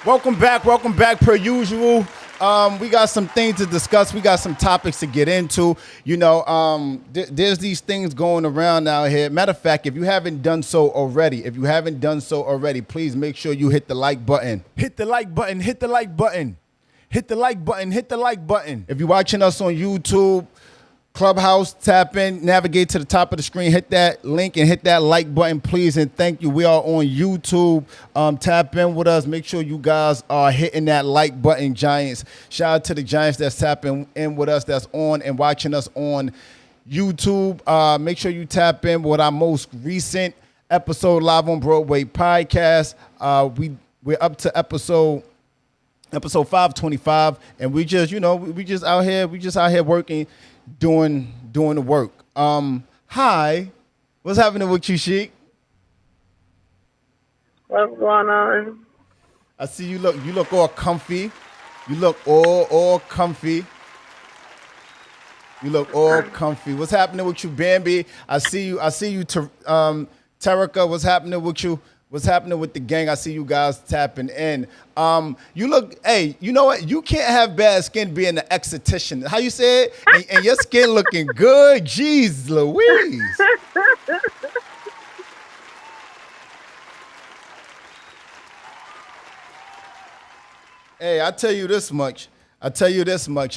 Welcome back per usual. We got some things to discuss. We got some topics to get into. You know, there's these things going around out here. Matter of fact, if you haven't done so already, please make sure you hit the like button. Hit the like button. Hit the like button. Hit the like button. Hit the like button. If you're watching us on YouTube, Clubhouse, tap in, navigate to the top of the screen, hit that link and hit that like button, please, and thank you. We are on YouTube. Tap in with us. Make sure you guys are hitting that like button, Giants. Shout out to the Giants that's tapping in with us, that's on and watching us on YouTube. Make sure you tap in with our most recent episode, Live on Broadway podcast. We're up to episode 525, and we just out here working, doing the work. Hi, what's happening with you, Sheik? What's going on? I see you look all comfy. You look all comfy. You look all comfy. What's happening with you, Bambi? I see you, Terica. What's happening with you? What's happening with the gang? I see you guys tapping in. You look, hey, you know what? You can't have bad skin being an esthetician. How you say it? And your skin looking good. Jeez Louise. Hey, I tell you this much.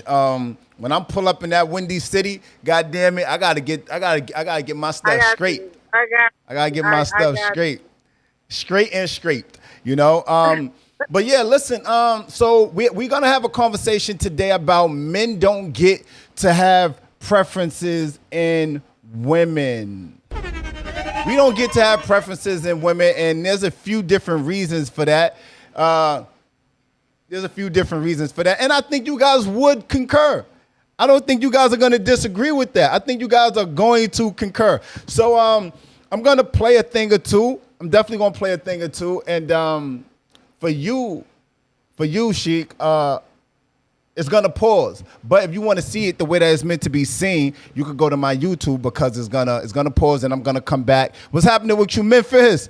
When I'm pull up in that Windy City, God damn it, I gotta get my stuff straight. I gotta get my stuff straight. Straight and scraped, you know. But yeah, listen. So we're gonna have a conversation today about men don't get to have preferences in women. We don't get to have preferences in women, and there's a few different reasons for that. And I think you guys would concur. I don't think you guys are gonna disagree with that. I think you guys are going to concur. So I'm gonna play a thing or two. I'm definitely gonna play a thing or two, and for you, Sheik, it's gonna pause. But if you want to see it the way that it's meant to be seen, you could go to my YouTube because it's gonna pause, and I'm gonna come back. What's happening with you, Memphis?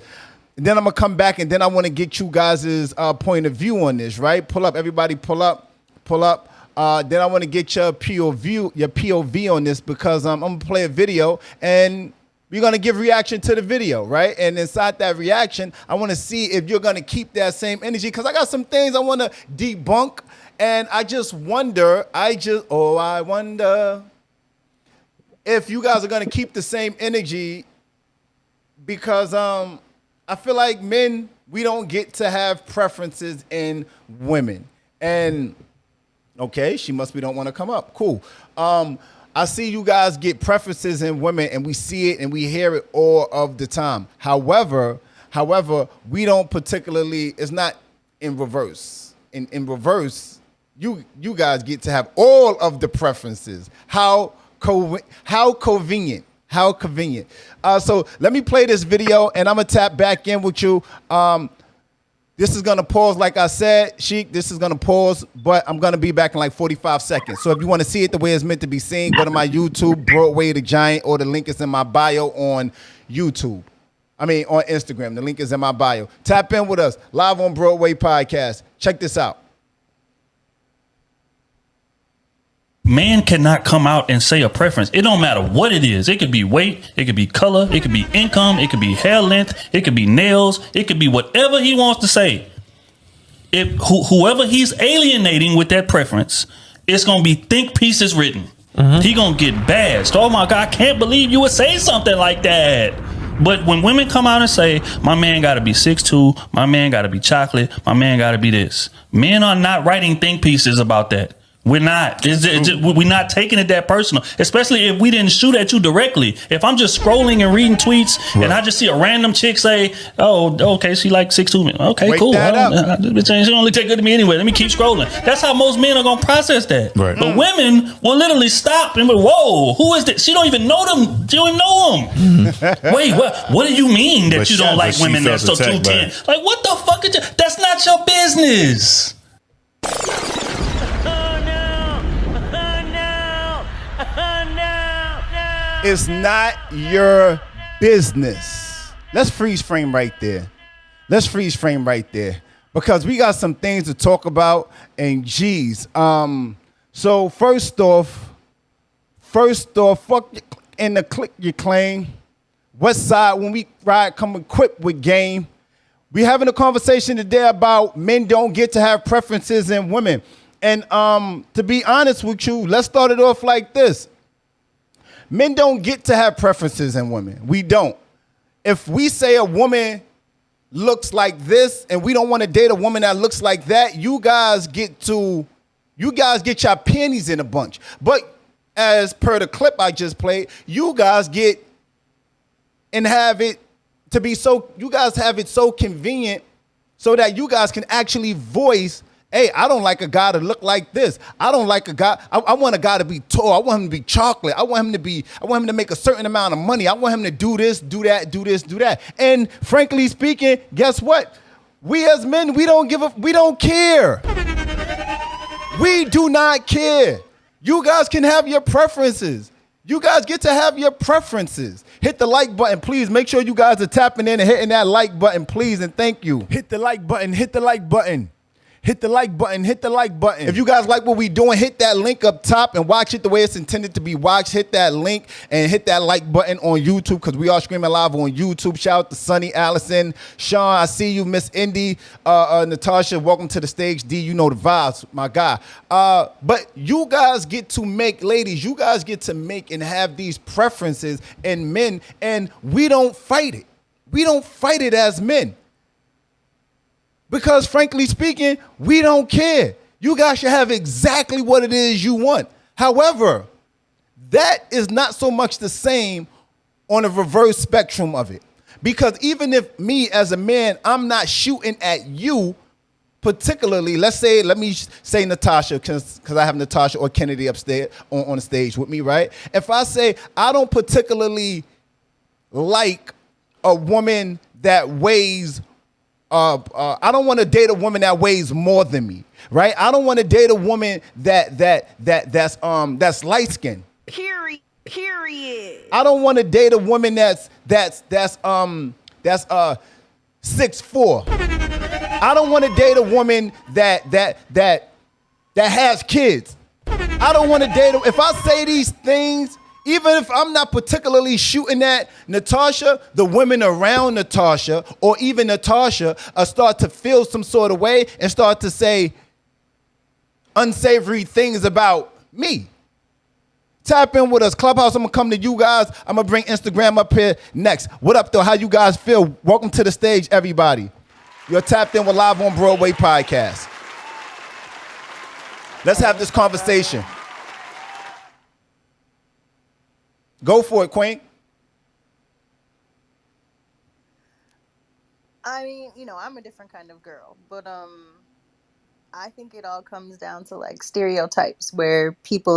And then I'm gonna come back, and then I want to get you guys' point of view on this. Right? Pull up, everybody. Pull up. Then I want to get your POV on this because I'm gonna play a video and we're going to give reaction to the video, right? And inside that reaction, I want to see if you're going to keep that same energy because I got some things I want to debunk. And I just wonder, I wonder if you guys are going to keep the same energy because I feel like men, we don't get to have preferences in women. And, okay, she must be don't want to come up. Cool. I see you guys get preferences in women, and we see it and we hear it all of the time. However, we don't particularly. It's not in reverse. In reverse, you guys get to have all of the preferences. How convenient. How convenient. So let me play this video, and I'm gonna tap back in with you. This is going to pause, like I said, Sheik. This is going to pause, but I'm going to be back in like 45 seconds. So if you want to see it the way it's meant to be seen, go to my YouTube, Broadway the Giant, or the link is in my bio on YouTube. On Instagram. The link is in my bio. Tap in with us, Live on Broadway podcast. Check this out. Man cannot come out and say a preference. It don't matter what it is. It could be weight, it could be color, it could be income, it could be hair length, it could be nails, it could be whatever he wants to say. Whoever he's alienating with that preference, it's gonna be think pieces written. He gonna get bashed. Oh my God, I can't believe you would say something like that. But when women come out and say, my man gotta be 6'2", my man gotta be chocolate, my man gotta be this. Men are not writing think pieces about that. We're not. We're not taking it that personal, especially if we didn't shoot at you directly. If I'm just scrolling and reading tweets and I just see a random chick say, "Oh, okay, she like 6'2". Okay, Wake cool. She only take good to me anyway. Let me keep scrolling. That's how most men are gonna process that. Right. But women will literally stop and be, "Whoa, who is this? She don't even know them. She don't even know them." Wait, what do you mean that you don't like women that's so 210? Like, what the fuck is that? That's not your business. It's not your business. Let's freeze frame right there. because we got some things to talk about. And geez, so first off, fuck in the click you claim. West Side, when we ride, come equipped with game. We having a conversation today about men don't get to have preferences in women. And to be honest with you, let's start it off like this. Men don't get to have preferences in women. We don't. If we say a woman looks like this and we don't want to date a woman that looks like that, you guys get your panties in a bunch. But as per the clip I just played, you guys get and have it to be so, you guys have it so convenient so that you guys can actually voice, hey, I don't like a guy to look like this. I don't like a guy. I want a guy to be tall. I want him to be chocolate. I want him to make a certain amount of money. I want him to do this, do that, do this, do that. And frankly speaking, guess what? We as men, we don't care. We do not care. You guys can have your preferences. You guys get to have your preferences. Hit the like button, please. Make sure you guys are tapping in and hitting that like button, please, and thank you. Hit the like button, hit the like button. Hit the like button, hit the like button. If you guys like what we doing, hit that link up top and watch it the way it's intended to be watched. Hit that link and hit that like button on YouTube because we are streaming live on YouTube. Shout out to Sonny, Allison, Sean, I see you, Miss Indy, Natasha, welcome to the stage. D, you know the vibes, my guy. But you guys get to make, ladies, you guys get to make and have these preferences in men, and we don't fight it. We don't fight it as men. Because frankly speaking, we don't care. You guys should have exactly what it is you want. However, that is not so much the same on a reverse spectrum of it. Because even if me as a man, I'm not shooting at you particularly, let me say Natasha, because I have Natasha or Kennedy upstairs on the stage with me, right? If I say I don't particularly like a woman that weighs I don't want to date a woman that weighs more than me, right? I don't want to date a woman that's light skinned. Period. I don't want to date a woman that's 6'4". I don't want to date a woman that has kids. I don't want to date if I say these things. Even if I'm not particularly shooting at Natasha, the women around Natasha or even Natasha start to feel some sort of way and start to say unsavory things about me. Tap in with us. Clubhouse, I'm going to come to you guys. I'm going to bring Instagram up here next. What up, though? How you guys feel? Welcome to the stage, everybody. You're tapped in with Live on Broadway podcast. Let's have this conversation. Go for it, Queen. I mean, I'm a different kind of girl, but I think it all comes down to like stereotypes where people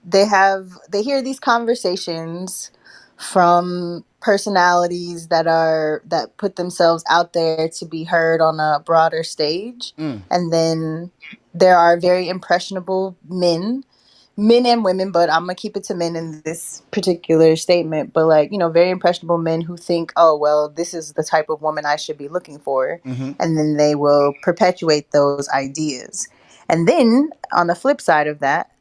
they hear these conversations from personalities that put themselves out there to be heard on a broader stage. And then there are very impressionable men and women, but I'm gonna keep it to men in this particular statement. But very impressionable men who think, oh well, this is the type of woman I should be looking for, and then they will perpetuate those ideas. And then on the flip side of that,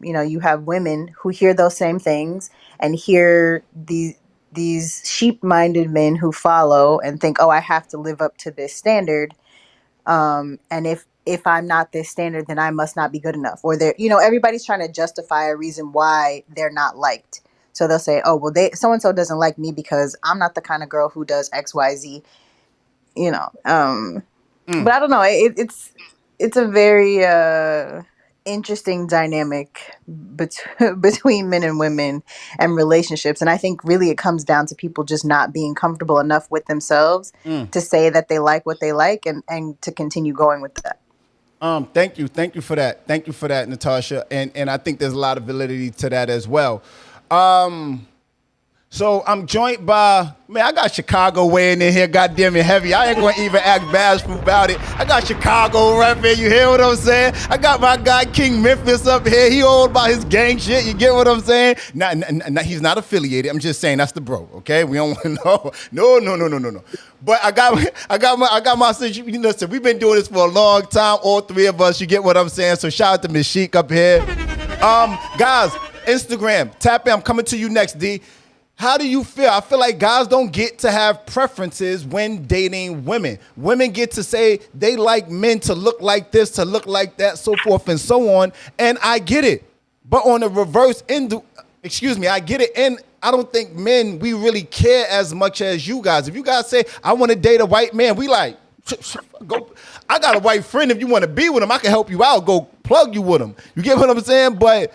you have women who hear those same things and hear these sheep-minded men who follow and think, oh, I have to live up to this standard, and if I'm not this standard, then I must not be good enough. Or everybody's trying to justify a reason why they're not liked. So they'll say, oh, well, so-and-so doesn't like me because I'm not the kind of girl who does X, Y, Z, But I don't know. It's a very interesting dynamic between men and women and relationships. And I think really it comes down to people just not being comfortable enough with themselves to say that they like what they like and to continue going with that. Thank you for that. Thank you for that, Natasha. And I think there's a lot of validity to that as well. So I'm joined by, man, I got Chicago weighing in here, goddamn it heavy. I ain't gonna even act bashful about it. I got Chicago repping, you hear what I'm saying? I got my guy King Memphis up here. He all about his gang shit, you get what I'm saying? He's not affiliated. I'm just saying that's the bro, okay? We don't want no. But I got my sister. Listen, we've been doing this for a long time, all three of us, you get what I'm saying? So shout out to Miss Sheik up here. Guys, Instagram, tap in, I'm coming to you next, D. How do you feel? I feel like guys don't get to have preferences when dating women. Women get to say they like men to look like this, to look like that, so forth and so on. And I get it. But on the reverse end, I get it. And I don't think men, we really care as much as you guys. If you guys say, I want to date a white man, we like, go. I got a white friend. If you want to be with him, I can help you out. Go plug you with him. You get what I'm saying? But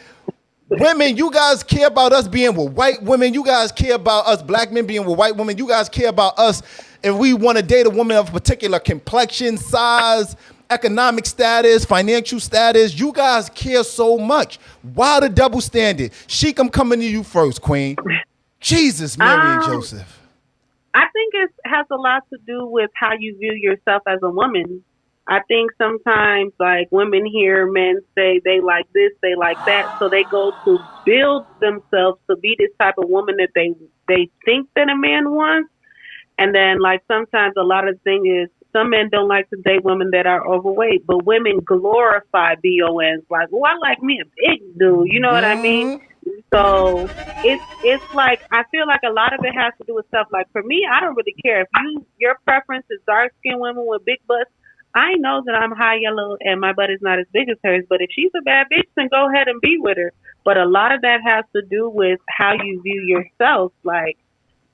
women, you guys care about us being with white women. You guys care about us black men being with white women. You guys care about us if we want to date a woman of a particular complexion, size, economic status, financial status. You guys care so much. Why the double standard? Sheik, I'm coming to you first, Queen. Jesus, Mary and Joseph. I think it has a lot to do with how you view yourself as a woman. I think sometimes, like, women hear men say they like this, they like that, so they go to build themselves to be this type of woman that they think that a man wants. And then, like, sometimes a lot of the thing is some men don't like to date women that are overweight, but women glorify BONs. Like, oh, I like me a big dude. You know what I mean? So it's like, I feel like a lot of it has to do with stuff. Like, for me, I don't really care if your preference is dark skinned women with big butts. I know that I'm high yellow and my butt is not as big as hers, but if she's a bad bitch, then go ahead and be with her. But a lot of that has to do with how you view yourself. Like,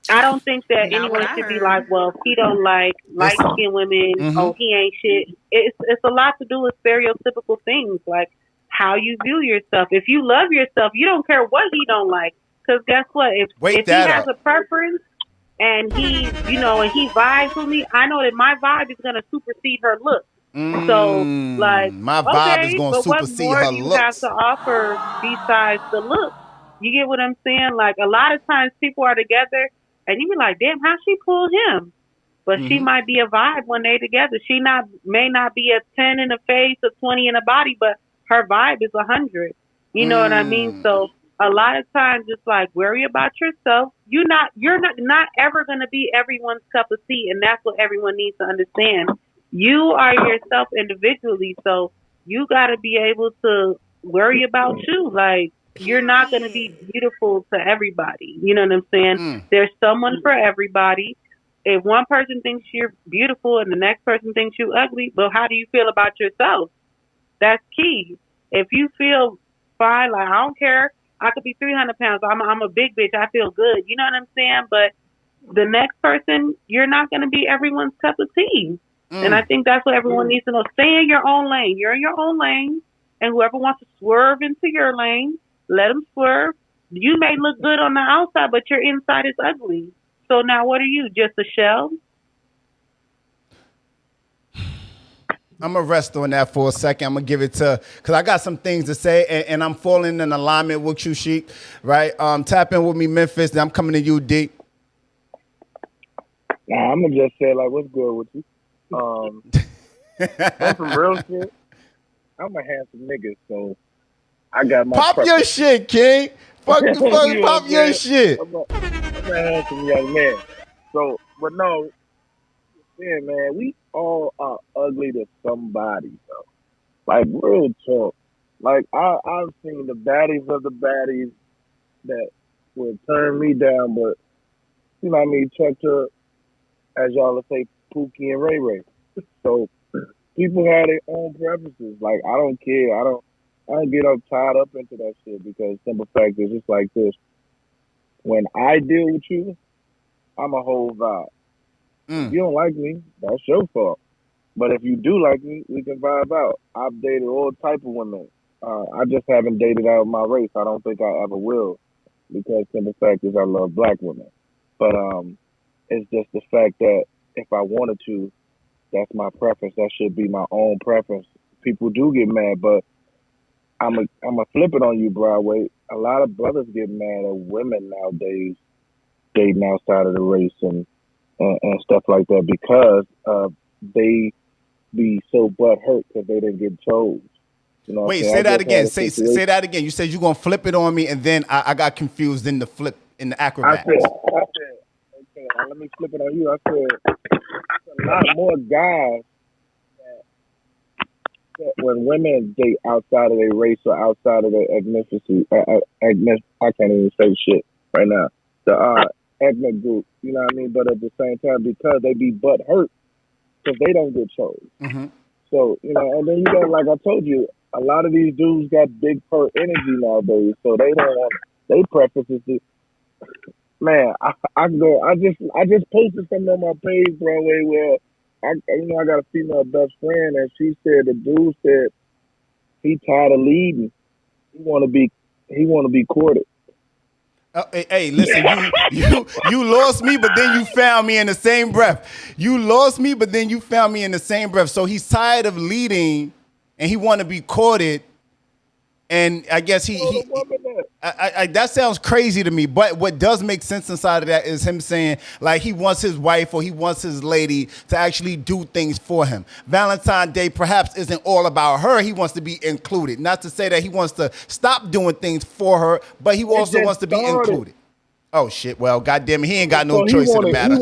I don't think that anyone should be like, well, if he don't like light-skinned women, oh, he ain't shit. It's a lot to do with stereotypical things, like how you view yourself. If you love yourself, you don't care what he don't like. Because guess what? If he has a preference, and he, and he vibes with me, I know that my vibe is going to supersede her look. So, like, my vibe is going to supersede her looks. What more do you have to offer besides the look? You get what I'm saying? Like, a lot of times people are together, and you be like, damn, how she pulled him? But she might be a vibe when they together. She may not be a 10 in the face, a 20 in the body, but her vibe is 100. You know what I mean? So, a lot of times it's like, worry about yourself. You're not ever going to be everyone's cup of tea, and that's what everyone needs to understand. You are yourself individually, so you got to be able to worry about you. Like, you're not going to be beautiful to everybody. You know what I'm saying? There's someone for everybody. If one person thinks you're beautiful and the next person thinks you're ugly, well, how do you feel about yourself? That's key. If you feel fine, like, I don't care, I could be 300 pounds. I'm a big bitch. I feel good. You know what I'm saying? But the next person, you're not going to be everyone's cup of tea. And I think that's what everyone needs to know. Stay in your own lane. You're in your own lane. And whoever wants to swerve into your lane, let them swerve. You may look good on the outside, but your inside is ugly. So now what are you? Just a shell? I'm going to rest on that for a second. I'm going to give it to, because I got some things to say, and I'm falling in alignment with you, Sheik, right? Tap in with me, Memphis, then I'm coming to you, D. Nah, I'm going to just say, like, what's good with you? On some real shit, I'm a handsome nigga, so I got my Pop your shit, King. Fuck pop your shit. I'm a handsome young man. So, but no, yeah, man, we all are ugly to somebody, though. Like, real talk. Like, I've seen the baddies of the baddies that would turn me down, but, you know what I mean, check to, as y'all would say, Pookie and Ray Ray. So, people have their own preferences. Like, I don't care. I don't get tied up into that shit because simple fact is just like this. When I deal with you, I'm a whole vibe. If you don't like me, that's your fault. But if you do like me, we can vibe out. I've dated all type of women. I just haven't dated out of my race. I don't think I ever will because simple fact is I love black women. But it's just the fact that if I wanted to, that's my preference. That should be my own preference. People do get mad, but I'm a flip it on you, Broadway. A lot of brothers get mad at women nowadays dating outside of the race and stuff like that because they be so butt hurt because they didn't get chose. You know what I'm Wait, saying? say I that just had again. a Say situation. that again. You said you're gonna flip it on me, and then I got confused in the flip in the I acrobat. said, okay, let me flip it on you. I said, a lot more guys that when women date outside of their race or outside of their ethnicity, I can't even say shit right now. The ethnic group, you know what I mean? But at the same time, because they be butt hurt because they don't get chose. Hmm. So, you know, and then you got, like I told you, a lot of these dudes got big per energy nowadays, so they don't want, they preferences to, man, I go, I just posted something on my page, Broadway, where I got a female best friend, and she said the dude said he tired of leading. He want to be, he want to be courted. Hey, listen, you lost me, but then you found me in the same breath. You lost me, but then you found me in the same breath. So he's tired of leading, and he want to be courted. And I guess Oh, the woman that. that sounds crazy to me. But what does make sense inside of that is him saying like he wants his wife or he wants his lady to actually do things for him. Valentine's Day perhaps isn't all about her. He wants to be included. Not to say that he wants to stop doing things for her, but he It also just wants to be started. included. Oh shit! Well, goddamn it, he ain't got no So choice in the matter.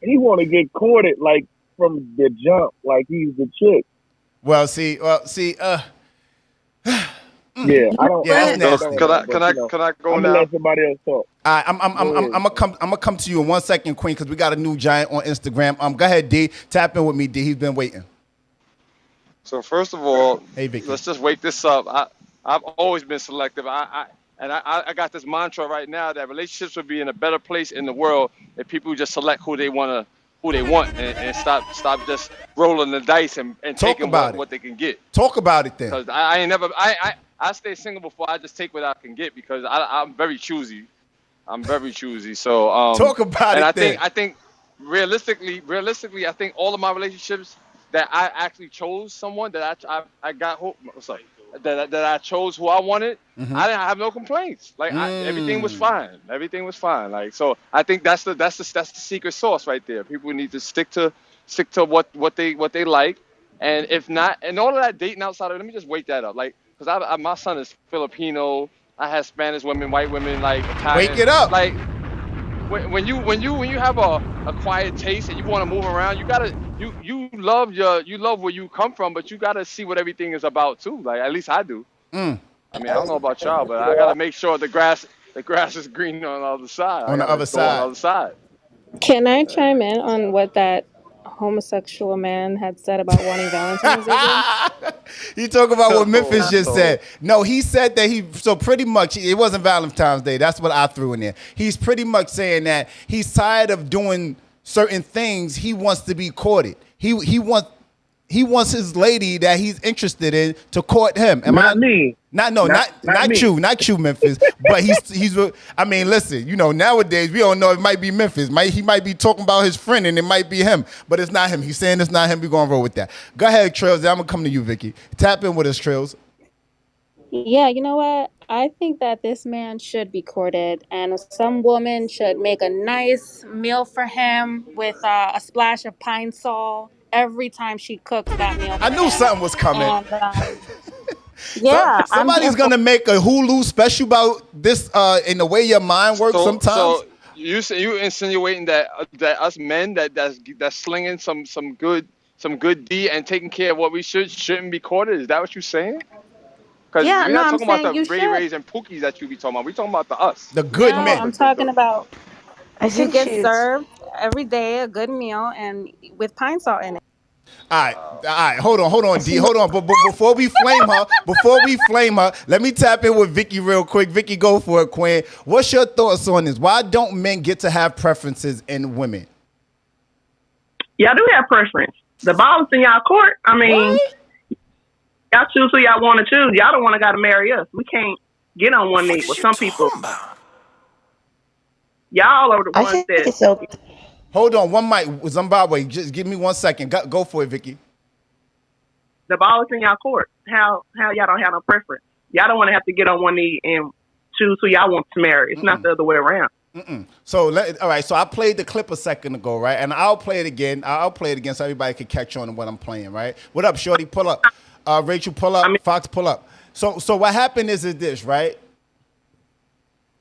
he want to get courted like from the jump, like he's the chick. well, see. Yeah, I don't, Yeah, I that's don't So nasty. condone can I that, can but I you know, can I go I'm gonna now? let somebody else talk. All right, I'm Go ahead. gonna come to you in 1 second, Queen, because we got a new giant on Instagram. Go ahead, D. Tap in with me, D. He's been waiting. So first of all, Hey, Vicky. let's just wake this up. I've always been selective. I got this mantra right now that relationships would be in a better place in the world if people just select who they want and stop just rolling the dice and Talk taking about it. what they can get. Talk about it then. Cause I ain't never I stay single before I just take what I can get because I'm very choosy. I'm very choosy. So Talk about and it then. I think realistically, I think all of my relationships that I actually chose someone that I got who sorry that I chose who I wanted. I didn't have no complaints. Like everything was Mm. fine. Everything was fine. Like so, I think that's the secret sauce right there. People need to stick to what they like, and if not, and all of that dating outside of let me just wake that up. Like because my son is Filipino. I have Spanish women, white women, like Wake Italian. it up. Like when you have a quiet taste and you want to move around, you love where you come from, but you gotta see what everything is about too. Like at least I do. I mean I don't know about y'all, but I gotta make sure the grass is green on the other side. I On the gotta other go on the side. other side. Can I chime in on what that homosexual man had said about wanting Valentine's Day gift? He talk about what Memphis just So said. No, he said that so pretty much it wasn't Valentine's Day. That's what I threw in there. He's pretty much saying that he's tired of doing certain things. He wants to be courted. He wants his lady that he's interested in to court him. Not me. Not Me. not you, Memphis. But he's. I mean, listen. You know, nowadays we don't know. It might be Memphis. He might be talking about his friend, and it might be him. But it's not him. He's saying it's not him. We're gonna roll with that. Go ahead, Trails. I'm gonna come to you, Vicky. Tap in with us, Trails. Yeah, you know what? I think that this man should be courted, and some woman should make a nice meal for him with a splash of pine sol every time she cooks that meal I for knew him. something was coming. And yeah, I'm here Somebody's for. gonna make a Hulu special about this in the way your mind works sometimes. so you insinuating that us men that's slinging some good D and taking care of what we shouldn't be courted? Is that what you're saying? Because Yeah, we're no, not I'm talking about saying the you Ray should. Rays and Pookies that you be talking about. We're talking about the us. The good No, men. I'm talking about I she think gets she's. served every day a good meal and with pine salt in it. All right. Hold on, D. Hold on. But before we flame her, let me tap in with Vicky real quick. Vicky, go for it, Quinn. What's your thoughts on this? Why don't men get to have preferences in women? Y'all do have preference. The ball is in y'all court. I mean, What? y'all choose who y'all want to choose. Y'all don't want to got to marry us. We can't get on one knee. What With you some people, talking about? y'all are the I ones think that it's so. Hold on, one mic, Zimbabwe. Just give me 1 second. Go for it, Vicky. the ball is in y'all court. How y'all don't have no preference. Y'all don't want to have to get on one knee and choose who y'all want to marry. It's not the other way around. So all right. So I played the clip a second ago, right? And I'll play it again. I'll play it again so everybody can catch on to what I'm playing, right? What up, Shorty? Pull up. Rachel, pull I up. mean, Fox, pull up. So what happened is this, right?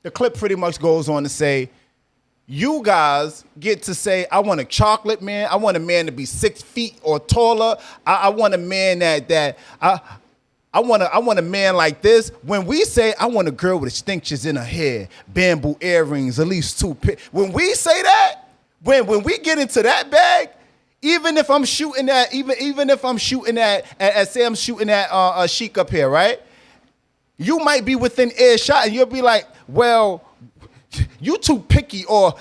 The clip pretty much goes on to say, you guys get to say, I want a chocolate man. I want a man to be 6 feet or taller. I want a man I want a man like this. When we say I want a girl with extensions in her hair, bamboo earrings, at least two. When we say that, when we get into that bag, even if I'm shooting at even if I'm shooting at say I'm shooting at a Sheik up here, right? You might be within earshot, and you'll be like, well, you too picky, or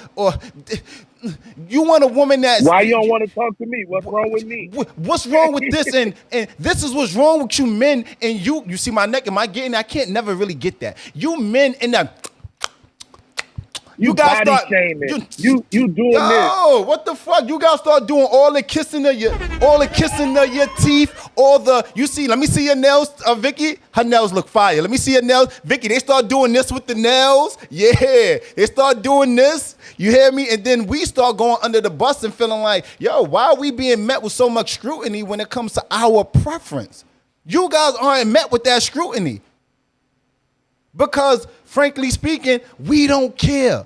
you want a woman that's Why you don't want to talk to me? What's wrong with me? What's wrong with this? And this is what's wrong with you men. And you see my neck. Am I getting? I can't never really get that. You men in that. You guys body start shaming. You doing this? Yo, what the fuck? You guys start doing all the kissing of your teeth, all the you see. Let me see your nails, Vicky. Her nails look fire. Let me see your nails, Vicky. They start doing this with the nails. Yeah, they start doing this. You hear me? And then we start going under the bus and feeling like, yo, why are we being met with so much scrutiny when it comes to our preference? You guys aren't met with that scrutiny. Because, frankly speaking, we don't care.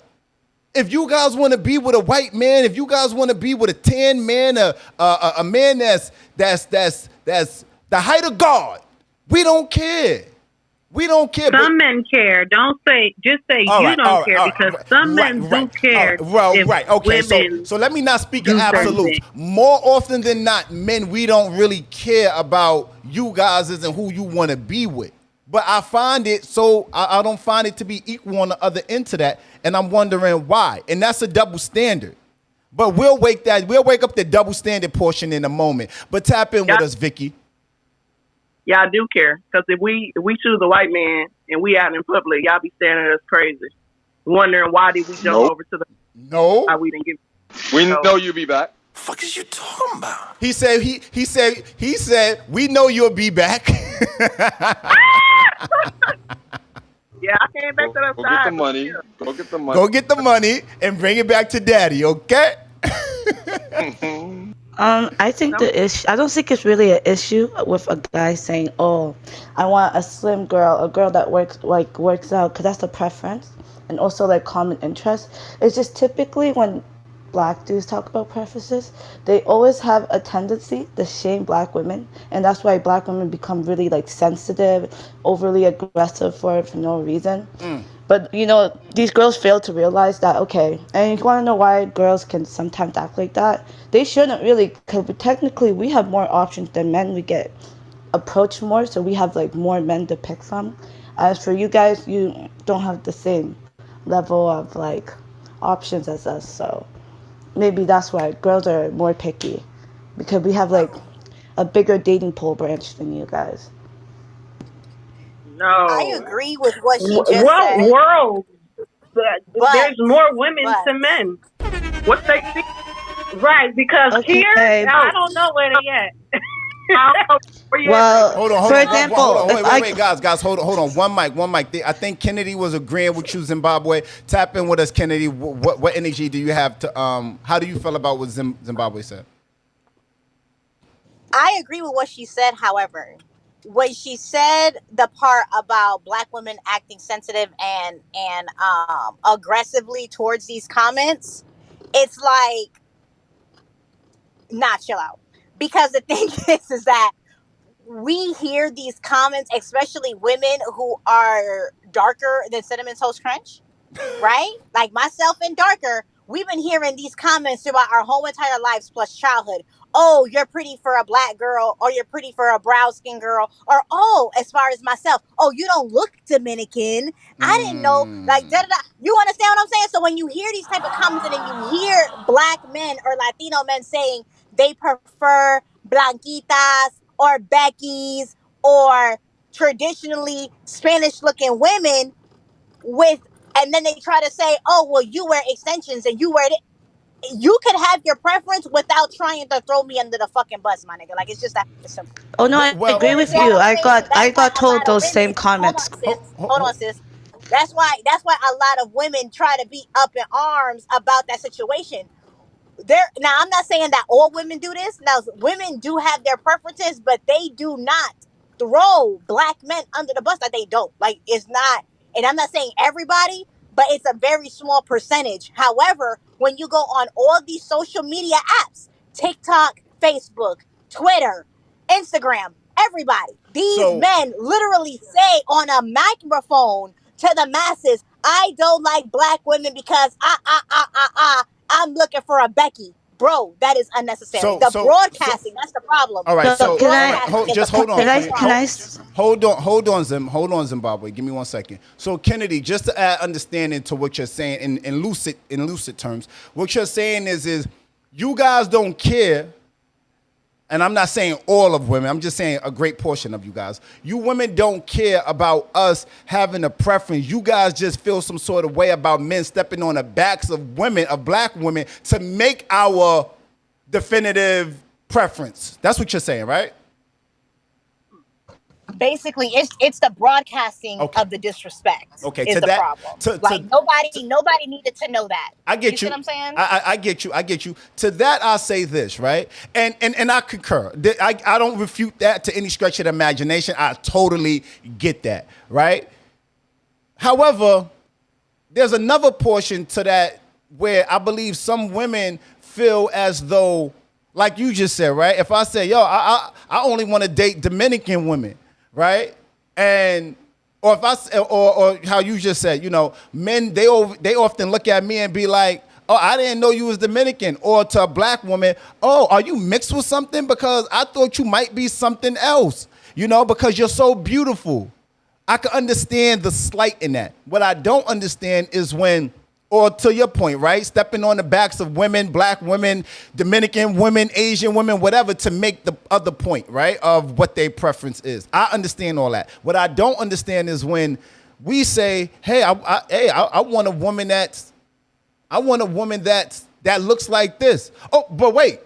If you guys want to be with a white man, if you guys want to be with a tan man, a man that's the height of God, we don't care. We don't care. Some men care. Don't say. Just say you don't care because some men do care. Right. Okay. So let me not speak in absolutes. More often than not, men, we don't really care about you guys and who you want to be with. But I find it so I don't find it to be equal on the other end to that, and I'm wondering why. And that's a double standard. But we'll wake up the double standard portion in a moment. But tap in with us, Vicky. Yeah, I do care because if we choose a white man and we out in public, y'all be staring at us crazy, wondering why did we jump over to the why we didn't give. We know you'll be back. Fuck is you talking about? He said we know you'll be back. Yeah, I came back to the Go side. get the money. Go get the money. Go get the money and bring it back to daddy, okay? I think the issue. I don't think it's really an issue with a guy saying, "Oh, I want a slim girl, a girl that works out," because that's the preference, and also like common interest. It's just typically when black dudes talk about preferences, they always have a tendency to shame black women, and that's why black women become really like sensitive, overly aggressive for no reason. But these girls fail to realize that, okay, and you want to know why girls can sometimes act like that? They shouldn't really, because technically we have more options than men. We get approached more, so we have like more men to pick from. As for you guys, you don't have the same level of like options as us, so maybe that's why girls are more picky, because we have like a bigger dating pool branch than you guys. No, I agree with what she just what said. world? But- There's more women but- to men. What they see? Right, because Okay, here, I don't know where they at. Well, Hold on. for example, wait, guys, hold on. One mic. I think Kennedy was agreeing with you, Zimbabwe. Tap in with us, Kennedy. What energy do you have to how do you feel about what Zimbabwe said? I agree with what she said. However, when she said the part about black women acting sensitive and aggressively towards these comments, it's like, nah, chill out. Because the thing is that we hear these comments, especially women who are darker than Cinnamon Toast Crunch, right? Like myself and darker, we've been hearing these comments throughout our whole entire lives plus childhood. Oh, you're pretty for a black girl, or you're pretty for a brown skin girl, or oh, as far as myself, oh, you don't look Dominican. I didn't know, like da da da. You understand what I'm saying? So when you hear these type of comments and then you hear black men or Latino men saying they prefer blanquitas or Becky's or traditionally Spanish looking women and then they try to say, oh, well, you wear extensions and you wear it. You could have your preference without trying to throw me under the fucking bus, my nigga. Like, it's just that simple. Oh no, I agree with you. I got told those same comments. Hold on, sis. That's why a lot of women try to be up in arms about that situation. Now I'm not saying that all women do this. Now women do have their preferences, but they do not throw black men under the bus. Like they don't. Like it's not, and I'm not saying everybody, but it's a very small percentage. However, when you go on all these social media apps, TikTok, Facebook, Twitter, Instagram, everybody, these So men literally say on a microphone to the masses, I don't like black women because I'm looking for a Becky. Bro, that is unnecessary. so The so so broadcasting, that's the problem. all right, So The so can all I right, broadcasting is the just hold on, can I biggest Kennedy. can I problem. Hold on, Zimbabwe. Give me 1 second. So Kennedy, just to add understanding to what you're saying in lucid terms, what you're saying is you guys don't care. And I'm not saying all of women, I'm just saying a great portion of you guys. You women don't care about us having a preference. You guys just feel some sort of way about men stepping on the backs of women, of black women, to make our definitive preference. That's what you're saying, right? Basically, it's the broadcasting Okay. of the disrespect Okay. is To the that, problem. Like nobody needed to know that. I You get see you. what I'm saying? I get you. I get you. To that, I'll say this, right? And I concur. I don't refute that to any stretch of the imagination. I totally get that, right? However, there's another portion to that where I believe some women feel as though, like you just said, right? If I say, yo, I only want to date Dominican women, right? And or if or how you just said, men they often look at me and be like, oh, I didn't know you was Dominican. Or to a black woman, oh, are you mixed with something? Because I thought you might be something else, because you're so beautiful. I can understand the slight in that. What I don't understand is when, or to your point, right? Stepping on the backs of women, black women, Dominican women, Asian women, whatever, to make the other point, right? Of what their preference is. I understand all that. What I don't understand is when we say, hey, I want a woman that looks like this. Oh, but wait.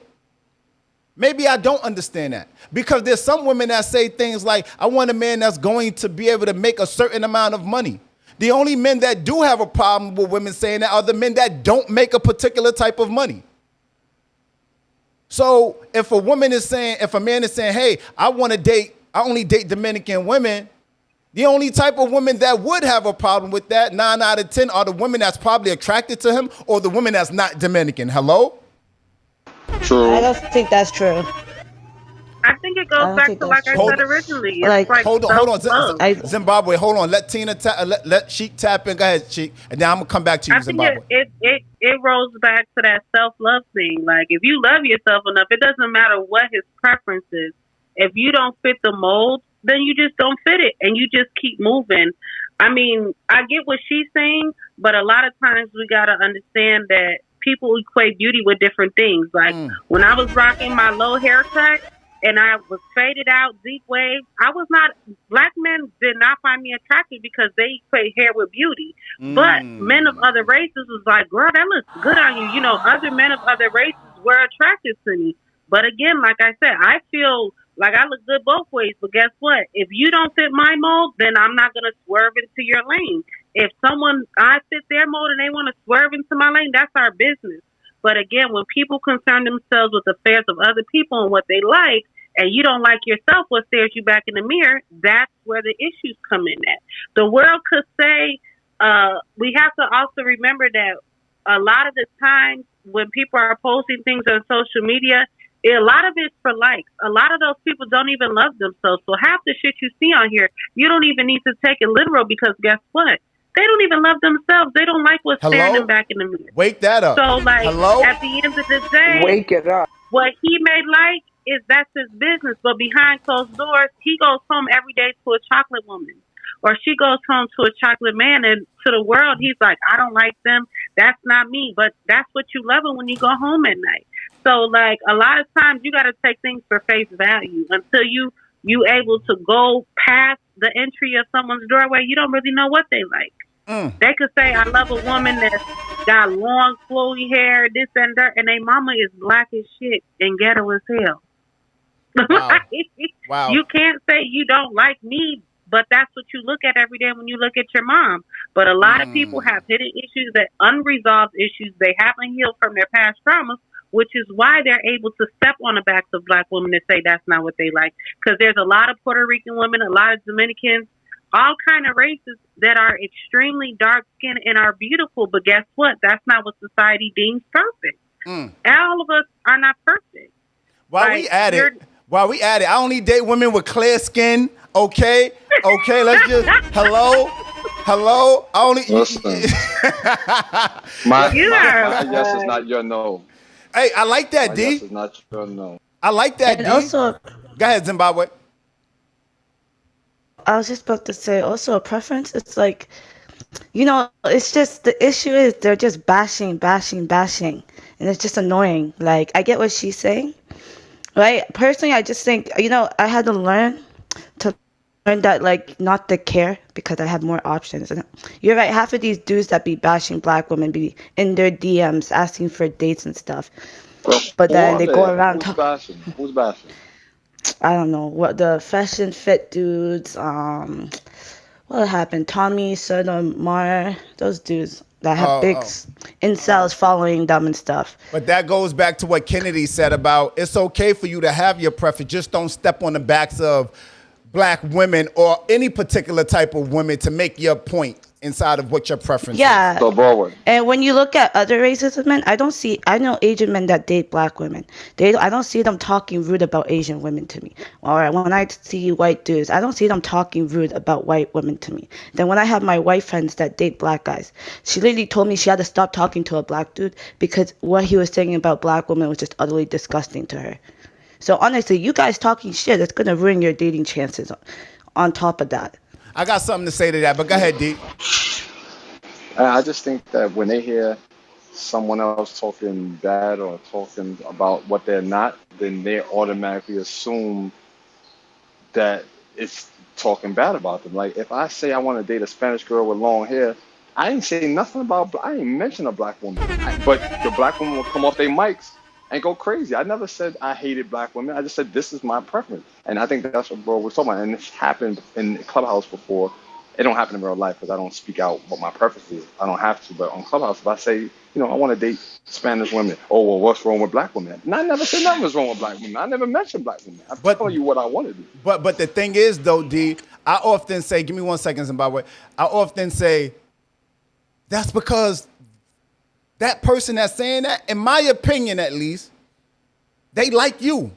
Maybe I don't understand that because there's some women that say things like, I want a man that's going to be able to make a certain amount of money. The only men that do have a problem with women saying that are the men that don't make a particular type of money. So if a man is saying, hey, I only date Dominican women, the only type of women that would have a problem with that, 9 out of 10, are the women that's probably attracted to him or the women that's not Dominican. Hello? I True. don't think that's true. I think it I goes don't back think to that's like I true. Hold said on. originally. It's Like, like Hold self on. love. I Zimbabwe, hold on. Let Tina let Sheik tap in. Go ahead, Sheik. And then I'm gonna come back to you, I think Zimbabwe. it rolls back to that self love thing. Like if you love yourself enough, it doesn't matter what his preference is. If you don't fit the mold, then you just don't fit it, and you just keep moving. I mean, I get what she's saying, but a lot of times we gotta understand that people equate beauty with different things. Like when I was rocking my low haircut and I was faded out, deep waves, I was not. Black men did not find me attractive because they equate hair with beauty. But men of other races was like, girl, that looks good on you. You know, other men of other races were attracted to me. But again, like I said, I feel like I look good both ways. But guess what? If you don't fit my mold, then I'm not going to swerve into your lane. If I fit their mold and they want to swerve into my lane, that's our business. But again, when people concern themselves with the affairs of other people and what they like, and you don't like yourself, what stares you back in the mirror, that's where the issues come in at. The world could say, we have to also remember that a lot of the times when people are posting things on social media, a lot of it's for likes. A lot of those people don't even love themselves. So half the shit you see on here, you don't even need to take it literal because guess what? They don't even love themselves. They don't like what's staring them back in the mirror. Wake that up. So, like, Hello? at the end of the day, Wake it up. what he may like that's his business. But behind closed doors, he goes home every day to a chocolate woman. Or she goes home to a chocolate man, and to the world, he's like, I don't like them. That's not me. But that's what you love it when you go home at night. So, like, a lot of times you got to take things for face value until you able to go past the entry of someone's doorway. You don't really know what they like. They could say, I love a woman that's got long, flowy hair, this and that, and their mama is black as shit and ghetto as hell. Wow. Wow. You can't say you don't like me but that's what you look at every day when you look at your mom. But a lot of people have hidden issues, that unresolved issues. They haven't healed from their past traumas, which is why they're able to step on the backs of black women and say that's not what they like. Because there's a lot of Puerto Rican women, a lot of Dominicans, all kind of races that are extremely dark skinned and are beautiful. But guess what? That's not what society deems perfect. All of us are not perfect. While we at it, I only date women with clear skin. Okay, let's just hello. I only Listen. my yes is not your no. Hey, I like that, My D. yes is not your no. I like that, And D. also, Go ahead, Zimbabwe. I was just about to say, also a preference. It's like, it's just the issue is they're just bashing, and it's just annoying. Like, I get what she's saying, right? Personally, I just think, I had to learn that, like, not to care because I have more options. And you're right, half of these dudes that be bashing black women be in their DMs asking for dates and stuff. But then they go around Who's bashing? I don't know what the fashion fit dudes. What happened? Tommy Sotomayor, those dudes that have big incels following them and stuff. But that goes back to what Kennedy said about it's okay for you to have your preference, just don't step on the backs of black women or any particular type of women to make your point inside of what your preference Yeah. is. So Broadway. And when you look at other races of men, I know Asian men that date black women. I don't see them talking rude about Asian women to me. Or when I see white dudes, I don't see them talking rude about white women to me. Then when I have my white friends that date black guys, she literally told me she had to stop talking to a black dude because what he was saying about black women was just utterly disgusting to her. So honestly, you guys talking shit, it's going to ruin your dating chances on top of that. I got something to say to that, but go ahead, D. I just think that when they hear someone else talking bad or talking about what they're not, then they automatically assume that it's talking bad about them. Like if I say I want to date a Spanish girl with long hair, I ain't say nothing about. I ain't mention a black woman, but the black woman will come off their mics and go crazy. I never said I hated black women. I just said this is my preference, and I think that's what bro was talking about. And it's happened in Clubhouse before. It don't happen in real life because I don't speak out what my preference is. I don't have to. But on Clubhouse, if I say, I want to date Spanish women, oh, well, what's wrong with black women? And I never said nothing was wrong with black women. I never mentioned black women. I'm telling you what I want to do. But the thing is, though, D, I often say, give me 1 second, Zimbabwe. I often say, that's because that person that's saying that, in my opinion at least, they like you.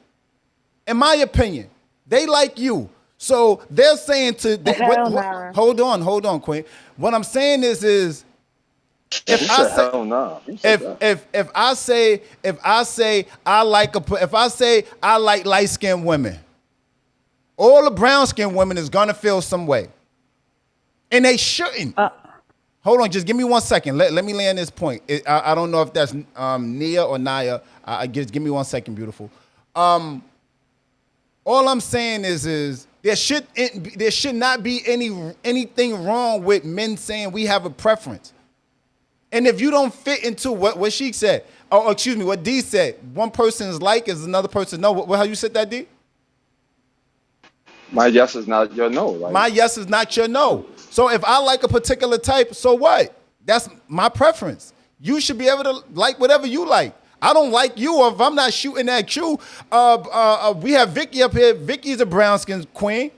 In my opinion, they like you. So they're saying to hold on, Queen. What I'm saying is if I say I like light skinned women, all the brown skinned women is gonna feel some way, and they shouldn't. Hold on, just give me 1 second. Let me land this point. I don't know if that's Nia or Naya. Give me 1 second, beautiful. All I'm saying is there should not be anything wrong with men saying we have a preference. And if you don't fit into what she said, or excuse me, what D said, one person's like is another person no. How you said that, D? My yes is not your no. Right? My yes is not your no. So if I like a particular type, so what? That's my preference. You should be able to like whatever you like. I don't like you, or if I'm not shooting at you, we have Vicky up here. Vicky's a brown skin queen,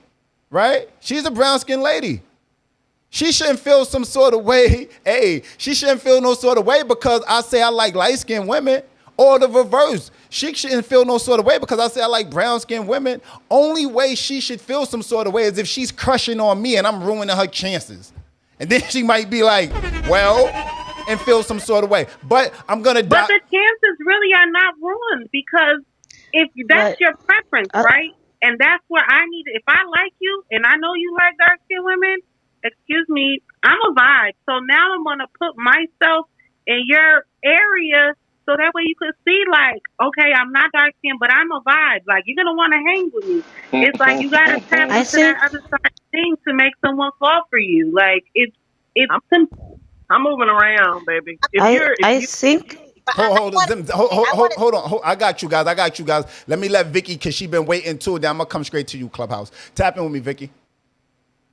right? She's a brown skin lady. She shouldn't feel some sort of way. Hey, she shouldn't feel no sort of way because I say I like light skinned women, or the reverse. She shouldn't feel no sort of way because I say I like brown skinned women. Only way she should feel some sort of way is if she's crushing on me and I'm ruining her chances. And then she might be like, well, and feel some sort of way. But I'm going to die. But the chances really are not ruined because if that's your preference, right? And that's where I need it. If I like you and I know you like dark skinned women, excuse me, I'm a vibe. So now I'm going to put myself in your area so that way you could see like, okay, I'm not dark skinned, but I'm a vibe. Like, you're going to want to hang with me. It's like you got to tap into that other side of things to make someone fall for you. Like, it's simple. I'm moving around, baby. Hold on. I got you guys. Let me let Vicky, because she been waiting too. Then I'm going to come straight to you, Clubhouse. Tap in with me, Vicky.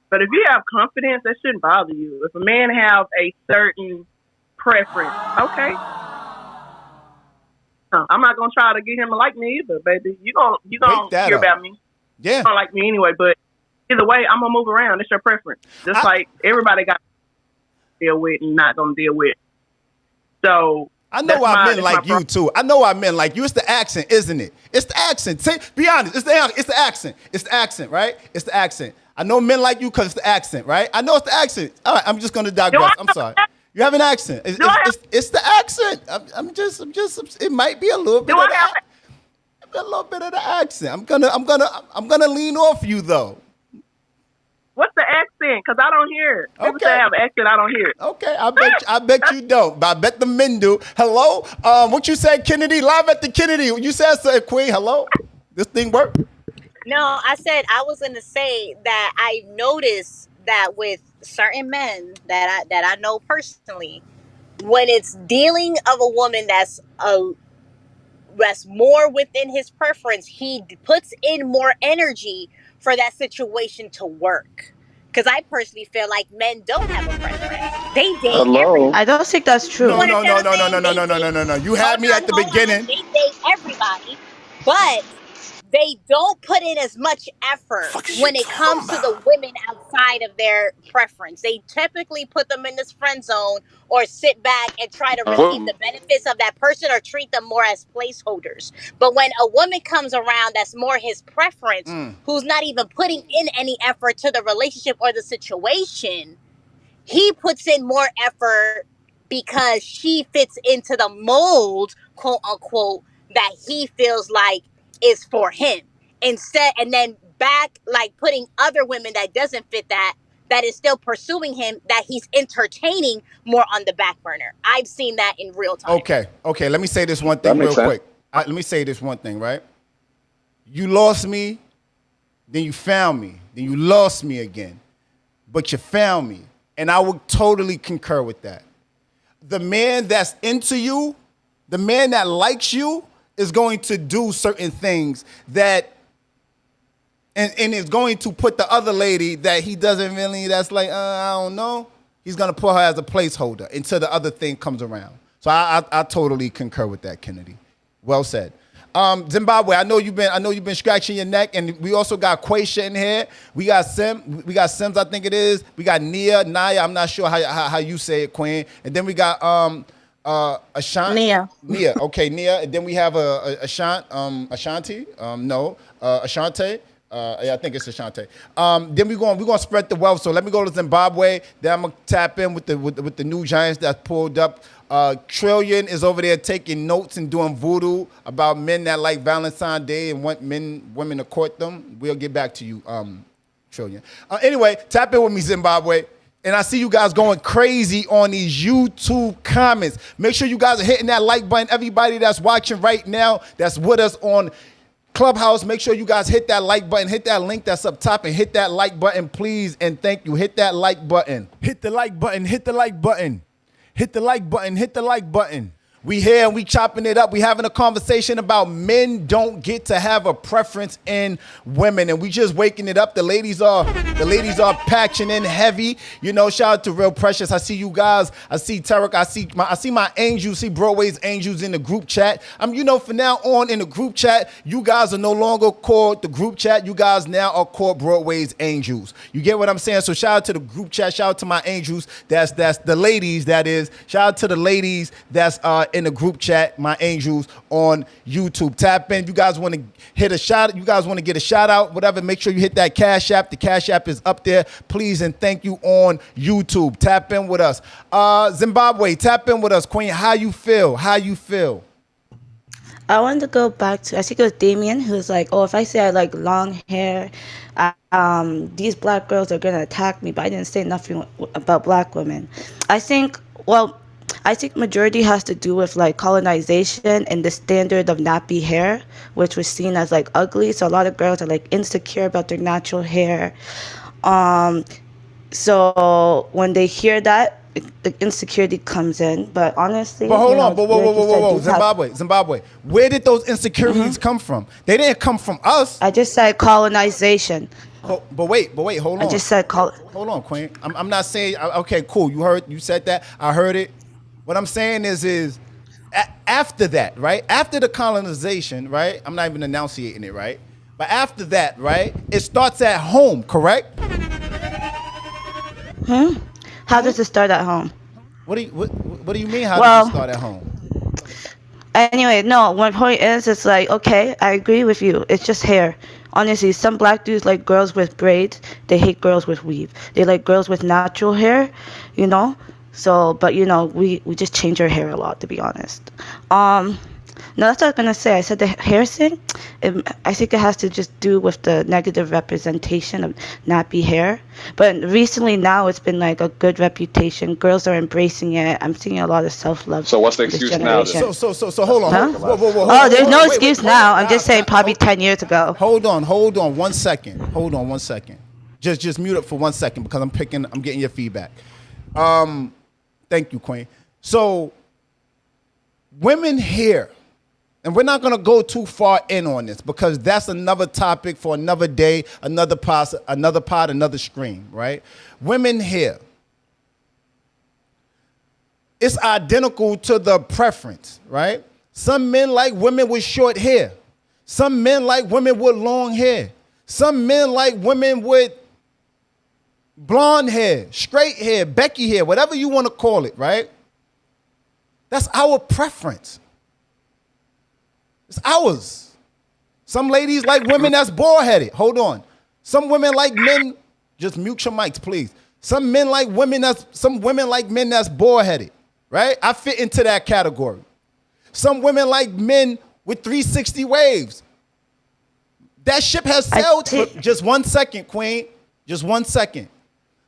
But if you have confidence, that shouldn't bother you. If a man have a certain preference, okay. I'm not gonna try to get him to like me either, baby. You Wake gonna that hear up. about me. Yeah. You don't like me anyway, but either way, I'm gonna move around. It's your preference. Just like everybody got to deal with and not gonna deal with. So I know why men like you too. I know why men like you. It's the accent, isn't it? It's the accent. Be honest. It's the accent. It's the accent, right? It's the accent. I know men like you because it's the accent, right? I know it's the accent. All right, I'm just gonna digress. I'm sorry. You have an accent. It's the accent. I'm just. It might be a little bit. A little bit of the accent. I'm gonna lean off you though. What's the accent? Because I don't hear it. People say I have an accent. I don't hear it. Okay, I bet you don't. But I bet the men do. Hello, what you said, Kennedy? Live at the Kennedy. You said, Queen. Hello, this thing work? No, I said I was going to say that I noticed that with certain men that I know personally, when it's dealing of a woman that's more within his preference, he puts in more energy for that situation to work. Because I personally feel like men don't have a preference. They date everybody. I don't think that's true. No. You had me at the beginning. They date everybody, but they don't put in as much effort when it comes to the women outside of their preference. They typically put them in this friend zone or sit back and try to receive the benefits of that person or treat them more as placeholders. But when a woman comes around that's more his preference, who's not even putting in any effort to the relationship or the situation, he puts in more effort because she fits into the mold, quote unquote, that he feels like is for him. Instead, and then back, like putting other women that doesn't fit that is still pursuing him, that he's entertaining more on the back burner. I've seen that in real time. Okay. Let me say this one thing real quick. Let me say this one thing, right? You lost me, then you found me, then you lost me again, but you found me. And I would totally concur with that. The man that's into you, the man that likes you, is going to do certain things that, and is going to put the other lady that he doesn't really, that's like, I don't know, he's going to put her as a placeholder until the other thing comes around. So I totally concur with that, Kennedy. Well said. Zimbabwe, I know you've been scratching your neck, and we also got Quaisha in here. We got Sims, I think it is. We got Naya, I'm not sure how you say it, Queen. And then we got Nia. Okay, Nia. And then we have Ashanti. Ashante. Yeah, I think it's Ashante. Then we're gonna spread the wealth. So let me go to Zimbabwe. Then I'm gonna tap in with the new giants that pulled up. Trillion is over there taking notes and doing voodoo about men that like Valentine's Day and want women to court them. We'll get back to you, Trillion. Anyway, tap in with me, Zimbabwe. And I see you guys going crazy on these YouTube comments. Make sure you guys are hitting that like button. Everybody that's watching right now, that's with us on Clubhouse, make sure you guys hit that like button. Hit that link that's up top and hit that like button, please. And thank you. Hit that like button. Hit the like button. Hit the like button. Hit the like button. Hit the like button. We here and we chopping it up. We having a conversation about men don't get to have a preference in women, and we just waking it up. The ladies are patching in heavy. You know, shout out to Real Precious. I see you guys. I see Tarek. I see my angels. See Broadway's angels in the group chat. From now on in the group chat, you guys are no longer called the group chat. You guys now are called Broadway's angels. You get what I'm saying? So shout out to the group chat. Shout out to my angels. That's the ladies. That is. Shout out to the ladies. That's in the group chat, my angels on YouTube. Tap in. You guys want to hit a shout? You guys want to get a shout out? Whatever. Make sure you hit that Cash App. The Cash App is up there. Please and thank you on YouTube. Tap in with us. Zimbabwe, tap in with us. Queen, how you feel? How you feel? I wanted to go back to, I think it was Damien, who's like, oh, if I say I like long hair, these black girls are going to attack me, but I didn't say nothing about black women. I think majority has to do with like colonization and the standard of nappy hair, which was seen as like ugly. So a lot of girls are like insecure about their natural hair. So when they hear that, the insecurity comes in. But honestly, but hold on, whoa, Zimbabwe. Where did those insecurities come from? They didn't come from us. I just said colonization. But wait, hold I on. just said call. Hold on, Queen. I'm not saying okay, cool. You said that. I heard it. What I'm saying is after that, right? After the colonization, right? I'm not even enunciating it, right? But after that, right? It starts at home, correct? How does it start at home? What do you mean? How does it Well, start at home? anyway, no. One point is, it's like, okay, I agree with you. It's just hair. Honestly, some black dudes like girls with braids. They hate girls with weave. They like girls with natural hair, you know. So, but we just change our hair a lot, to be honest. Um, no, that's what I was gonna say. I said the hair thing. I think it has to just do with the negative representation of nappy hair. But recently, now it's been like a good reputation. Girls are embracing it. I'm seeing a lot of self love So what's the in this excuse now then? generation. So hold on. Huh? Whoa, Oh, there's hold no on. Wait, excuse hold now. on. I'm just saying probably 10 years ago. Hold on 1 second. Hold on 1 second. Just mute up for 1 second because I'm getting your feedback. Thank you, Queen. So women here, and we're not gonna go too far in on this because that's another topic for another day, another pod, another stream, right? Women here. It's identical to the preference, right? Some men like women with short hair. Some men like women with long hair. Some men like women with blonde hair, straight hair, Becky hair, whatever you want to call it, right? That's our preference. It's ours. Some ladies like women that's bald-headed. Hold on. Some women like men, just mute your mics, please. Some women like men that's bald-headed, right? I fit into that category. Some women like men with 360 waves. That ship has sailed. Just 1 second, Queen. Just 1 second.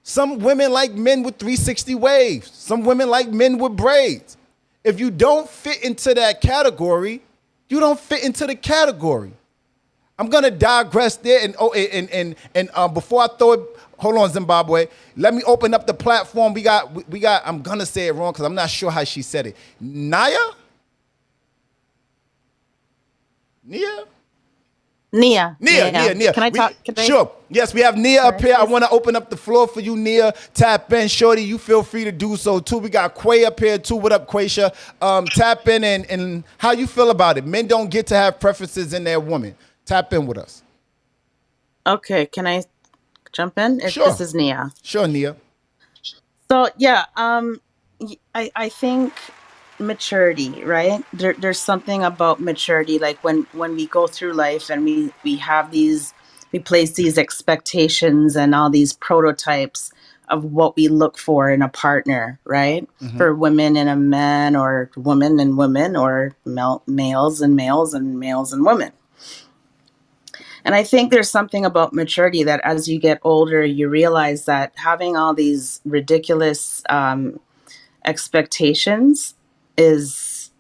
Some women like men with 360 waves. Some women like men with braids. If you don't fit into that category, you don't fit into the category. I'm gonna digress there and before I throw it, hold on, Zimbabwe. Let me open up the platform. We got. I'm gonna say it wrong because I'm not sure how she said it. Nia. Nia. Can I talk? Sure. Yes, we have Nia up here. I want to open up the floor for you, Nia. Tap in, Shorty. You feel free to do so too. We got Quay up here too. What up, Quaysha? Tap in and how you feel about it. Men don't get to have preferences in their woman. Tap in with us. Okay, can I jump in? Sure. This is Nia. Sure, Nia. So yeah, I think maturity, right? There's something about maturity, like when we go through life and we place these expectations and all these prototypes of what we look for in a partner, right? Mm-hmm. For women and a man, or women and women, or males and males and males and women. And I think there's something about maturity that as you get older, you realize that having all these ridiculous expectations is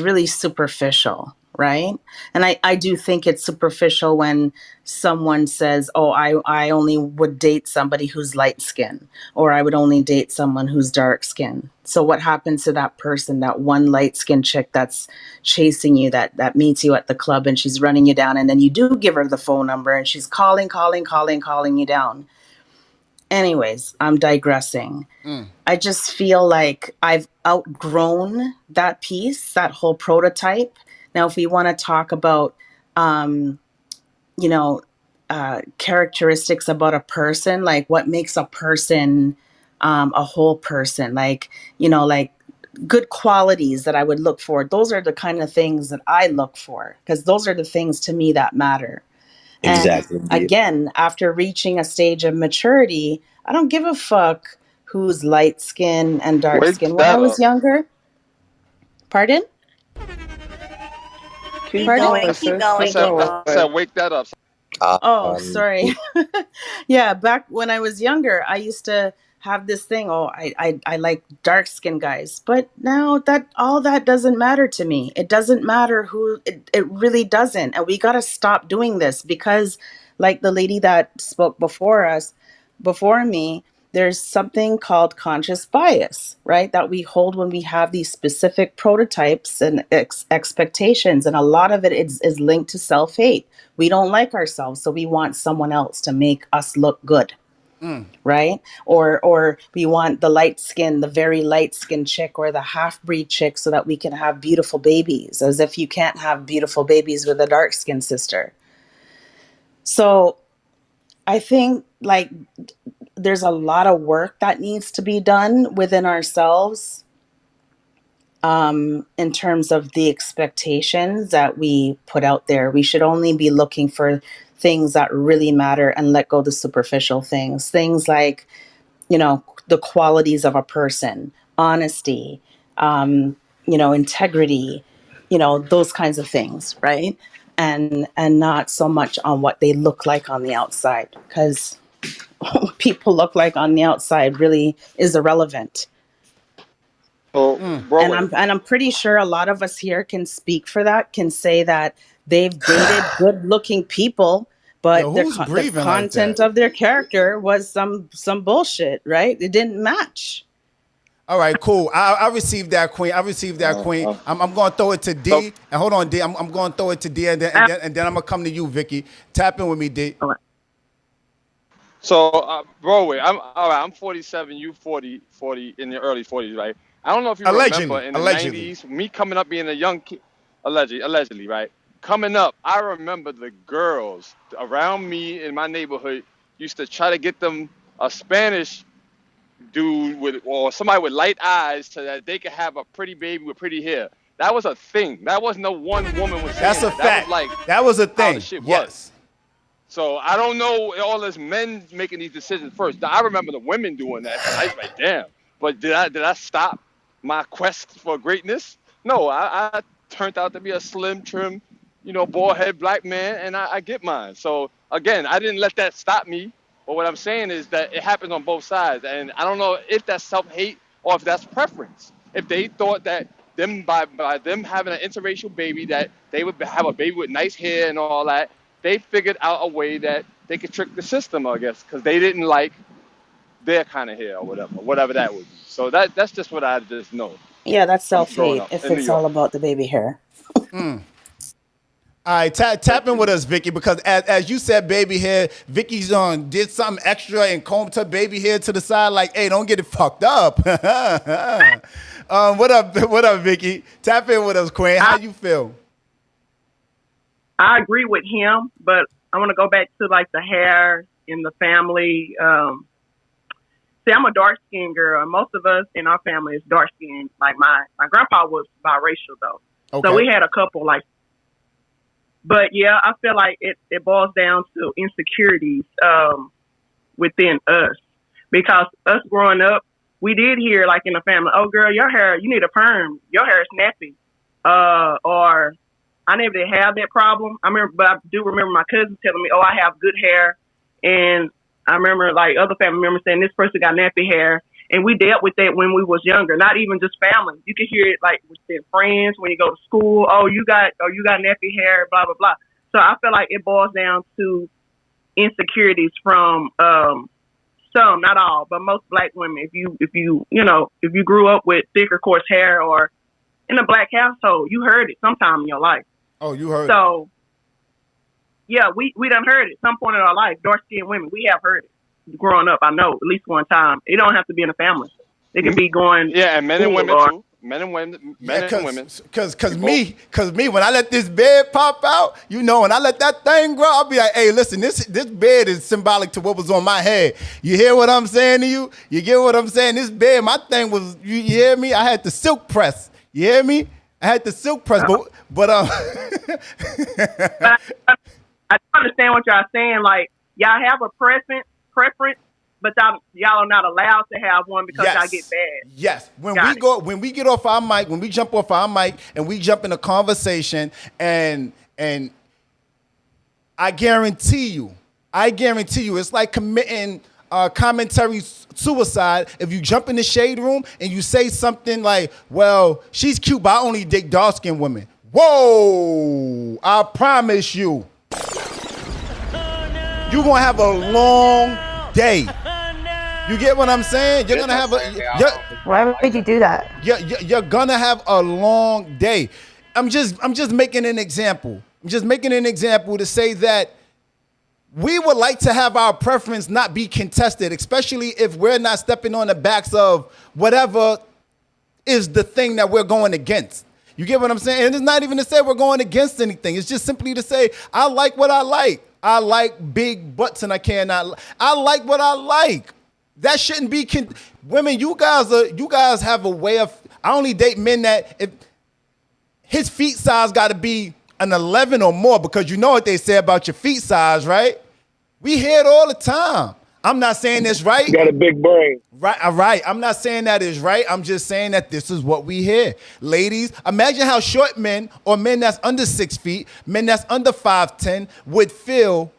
really superficial, right? And I do think it's superficial when someone says, oh, I only would date somebody who's light skinned, or I would only date someone who's dark skinned. So what happens to that person, that one light skinned chick that's chasing you, that meets you at the club and she's running you down, and then you do give her the phone number and she's calling you down. Anyways, I'm digressing. I just feel like I've outgrown that piece, that whole prototype. Now, if we want to talk about, you know, characteristics about a person, like what makes a person a whole person, like, like good qualities that I would look for. Those are the kind of things that I look for, because those are the things to me that matter. Exactly. And again, after reaching a stage of maturity, I don't give a fuck who's light skin and dark Wake skin. When I that was up. younger, pardon? Keep Pardon? going, Keep sis. I going, Keep said, keep going. I going. said, wake that up. Oh, Um, sorry. Yeah, back when I was younger, I used to have this thing. Oh, I like dark skinned guys. But now that all that doesn't matter to me. It doesn't matter who, it really doesn't. And we got to stop doing this because, like the lady that spoke before me, there's something called conscious bias, right? That we hold when we have these specific prototypes and expectations. And a lot of it is linked to self-hate. We don't like ourselves, so we want someone else to make us look good. Right? Or we want the very light skinned chick or the half breed chick so that we can have beautiful babies, as if you can't have beautiful babies with a dark skinned sister. So I think like there's a lot of work that needs to be done within ourselves in terms of the expectations that we put out there. We should only be looking for things that really matter and let go of the superficial things. Things like, the qualities of a person, honesty, integrity, those kinds of things, right? And not so much on what they look like on the outside, because what people look like on the outside really is irrelevant. So, And I'm pretty sure a lot of us here can speak for that, can say that they've dated good looking people, but Yo, who's the breathing like content that? of their character was some bullshit, right? It didn't match. All right, cool. I received that, Queen. I received that, Queen. I'm going to throw it to D. So- And hold on, D. I'm going to throw it to D, and then I'm going to come to you, Vicky. Tap in with me, D. So, Broadway, I'm 47, you 40 in your early 40s, right? I don't know if you remember in the 90s, me coming up being a young kid, allegedly, right? Coming up, I remember the girls around me in my neighborhood used to try to get them a Spanish dude or somebody with light eyes so that they could have a pretty baby with pretty hair. That was a thing. That wasn't no one woman was saying That's a that. fact. That was a how thing. the shit was. Yes. So I don't know all this men making these decisions first. Now, I remember the women doing that. And I was like, damn. But did I stop my quest for greatness? No, I turned out to be a slim, trim, bald head black man, and I get mine. So again, I didn't let that stop me. But what I'm saying is that it happens on both sides, and I don't know if that's self-hate or if that's preference. If they thought that them by them having an interracial baby, that they would have a baby with nice hair and all that, they figured out a way that they could trick the system, I guess, because they didn't like their kind of hair or whatever that would be. So that's just what I just know. Yeah, that's I'm growing self-hate up if in New it's York. all about the baby hair. All right, tap in with us, Vicky, because as you said, baby hair, Vicky's did something extra and combed her baby hair to the side like, hey, don't get it fucked up. What up, Vicky? Tap in with us, Queen. How you feel? I agree with him, but I want to go back to like the hair in the family. See, I'm a dark skinned girl, and most of us in our family is dark skinned. Like my grandpa was biracial though, Okay. so we had a couple like. But yeah, I feel like it boils down to insecurities within us, because us growing up, we did hear like in the family, oh girl, your hair, you need a perm, your hair is nappy, or I never did have that problem. But I do remember my cousin telling me, oh, I have good hair, and I remember like other family members saying this person got nappy hair. And we dealt with that when we was younger, not even just family. You could hear it like within friends when you go to school. Oh, you got nappy hair, blah blah blah. So I feel like it boils down to insecurities from some, not all, but most black women. If you grew up with thick or coarse hair or in a black household, you heard it sometime in your life. Oh, you heard it. So yeah, we done heard it some point in our life. Dark skinned women, we have heard it. Growing up, I know at least one time. It don't have to be in a family. It can be going. Yeah, and men and women too. Men and women. Cause me, when I let this bed pop out, when I let that thing grow, I'll be like, hey, listen, this bed is symbolic to what was on my head. You hear what I'm saying to you? You get what I'm saying? This bed, my thing was, you hear me? I had the silk press. You hear me? I had the silk press, but I understand what y'all saying. Like y'all have a preference, but y'all are not allowed to have one because y'all get bad. Yes. When we get off our mic, when we jump off our mic and we jump in a conversation, and I guarantee you, it's like committing commentary suicide if you jump in the shade room and you say something like, well, she's cute, but I only date dark-skinned women. Whoa! I promise you. You're going to have a long day. You get what I'm saying? You're gonna have Why would you do that? you're gonna have a long day. I'm just making an example. I'm just making an example to say that we would like to have our preference not be contested, especially if we're not stepping on the backs of whatever is the thing that we're going against. You get what I'm saying? And it's not even to say we're going against anything. It's just simply to say, I like what I like. I like big butts and I like what I like. That shouldn't be, women, you guys have a way of, I only date men that if his feet size got to be an 11 or more, because you know what they say about your feet size, right? We hear it all the time. I'm not saying this right. You got a big brain. Right, all right. I'm not saying that is right. I'm just saying that this is what we hear. Ladies, imagine how short men or men that's under 6 feet, men that's under 5'10" would feel.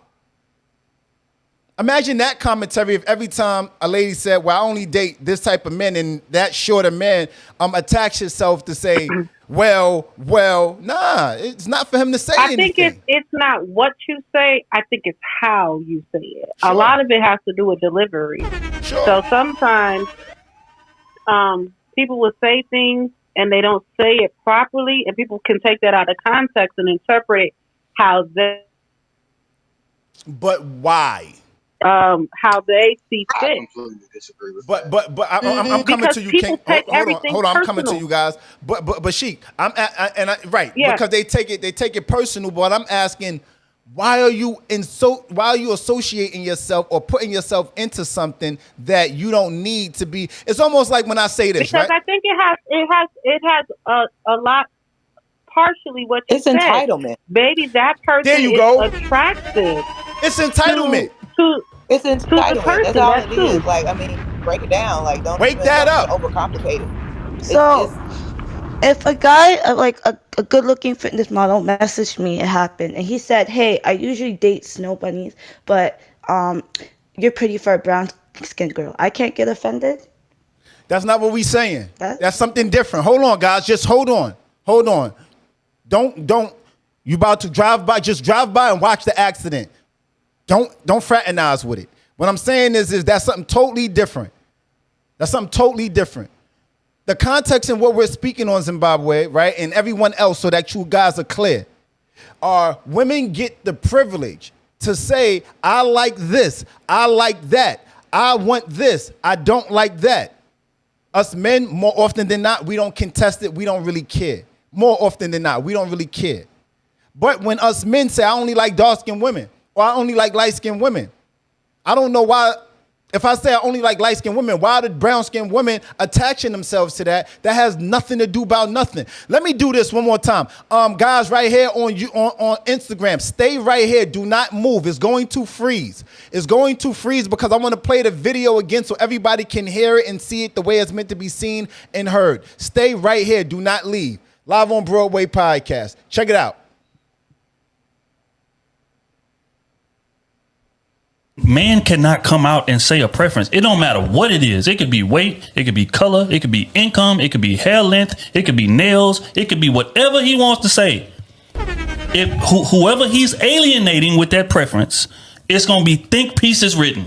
Imagine that commentary if every time a lady said, well, I only date this type of men, and that shorter man attacks himself to say, well, nah, it's not for him to say anything. I think it's not what you say. I think it's how you say it. Sure. A lot of it has to do with delivery. Sure. So sometimes people will say things and they don't say it properly, and people can take that out of context and interpret it how they. But why? How they see fit. I completely disagree with that. But I'm coming because to you, people King. take Hold on, everything I'm coming to personal. you guys. But Sheik, right, Yeah. because they take it personal. But I'm asking, why are you associating yourself or putting yourself into something that you don't need to be? It's almost like when I say this, because right? I think it has a lot. Partially what you It's said. entitlement. Baby, that person There you is go. attractive. It's entitlement. It's To the entitlement. person, That's all that's it true. is. Like, I mean, break it down. Like, don't Wake even that up. overcomplicate it. So, if a guy, like a good-looking fitness model, messaged me, it happened, and he said, "Hey, I usually date snow bunnies, but you're pretty for a brown-skinned girl. I can't get offended." That's not what we saying. That's something different. Hold on, guys. Just hold on. Don't. You about to drive by? Just drive by and watch the accident. Don't fraternize with it. What I'm saying is that's something totally different. That's something totally different. The context in what we're speaking on, Zimbabwe, right, and everyone else, so that you guys are clear, are women get the privilege to say, I like this, I like that, I want this, I don't like that. Us men, more often than not, we don't contest it, we don't really care. More often than not, we don't really care. But when us men say, I only like dark-skinned women, or I only like light-skinned women, I don't know why. If I say I only like light-skinned women, why are the brown-skinned women attaching themselves to that? That has nothing to do about nothing. Let me do this one more time. Guys right here on Instagram, stay right here. Do not move. It's going to freeze. It's going to freeze because I want to play the video again so everybody can hear it and see it the way it's meant to be seen and heard. Stay right here. Do not leave. Live on Broadway podcast. Check it out. Man cannot come out and say a preference. It don't matter what it is. It could be weight, it could be color, it could be income, it could be hair length, it could be nails, it could be whatever he wants to say. If whoever he's alienating with that preference, it's gonna be think pieces written.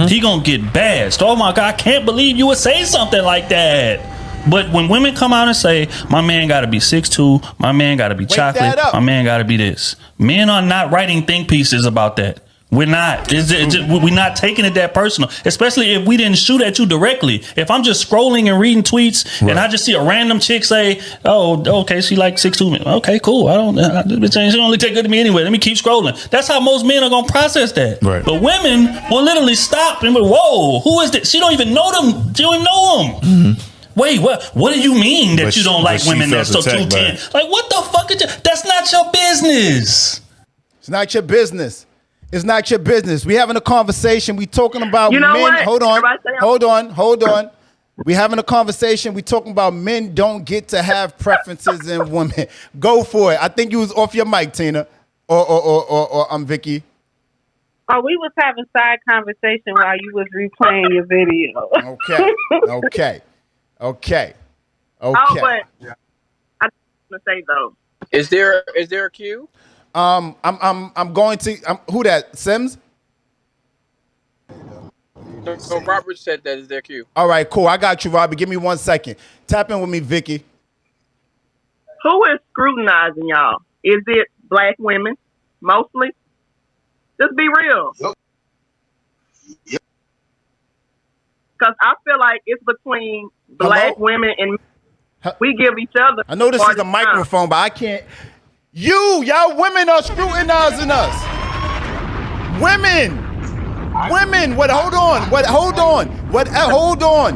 He gonna get bashed. Oh my God, I can't believe you would say something like that. But when women come out and say, my man gotta be 6'2", my man gotta be chocolate, my man gotta be this. Men are not writing think pieces about that. We're not. We're not taking it that personal, especially if we didn't shoot at you directly. If I'm just scrolling and reading tweets and I just see a random chick say, "Oh, okay, she like 6'2". Okay, cool. She don't look that good to me anyway. Let me keep scrolling. That's how most men are gonna process that. Right. But women will literally stop and be, "Whoa, who is this? She don't even know them. She don't even know them." Mm-hmm. Wait, what do you mean that you don't like women that's so 210? Like, what the fuck is that? That's not your business. It's not your business. It's not your business. We having a conversation. We talking about You know men. what? Hold on. We having a conversation. We talking about men don't get to have preferences in women. Go for it. I think you was off your mic, Tina, or I'm Vicky. Oh, we was having side conversation while you was replaying your video. Okay. Oh, but I want to say though, Is there a queue? I'm going to who that Sims? No, Robert said that is their cue. All right, cool. I got you, Robbie. Give me 1 second. Tap in with me, Vicky. Who is scrutinizing y'all? Is it black women mostly? Just be real. Yep. Because I feel like it's between black women and we give each other. I know this is the microphone, but I can't. Y'all women are scrutinizing us. Women. What? Hold on.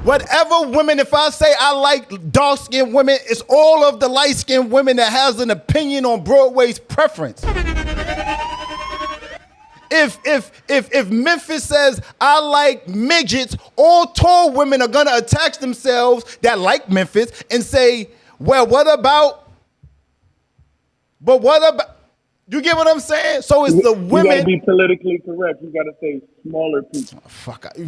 Whatever women, if I say I like dark-skinned women, it's all of the light-skinned women that has an opinion on Broadway's preference. If Memphis says I like midgets, all tall women are gonna attach themselves that like Memphis and say, well, what about? You get what I'm saying? So it's the women. You gotta be politically correct. You gotta say smaller people.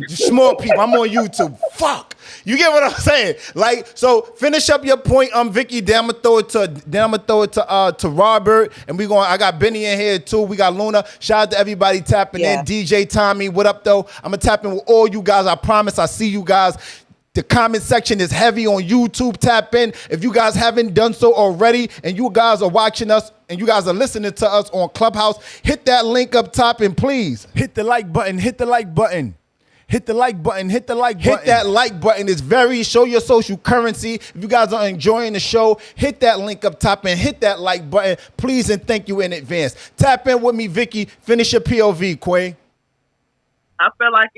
Small people. I'm on YouTube. Fuck. You get what I'm saying? Like, so finish up your point, Vicky. Then I'm gonna throw it to Robert, and I got Benny in here too. We got Luna. Shout out to everybody tapping in. DJ Tommy, what up though? I'm gonna tap in with all you guys. I promise. I see you guys. The comment section is heavy on YouTube. Tap in. If you guys haven't done so already and you guys are watching us and you guys are listening to us on Clubhouse, hit that link up top and please hit the like button. Hit the like button. Hit the like button. Hit the like button. Hit that like button. It's very show your social currency. If you guys are enjoying the show, hit that link up top and hit that like button. Please and thank you in advance. Tap in with me, Vicky. Finish your POV, Quay. I feel like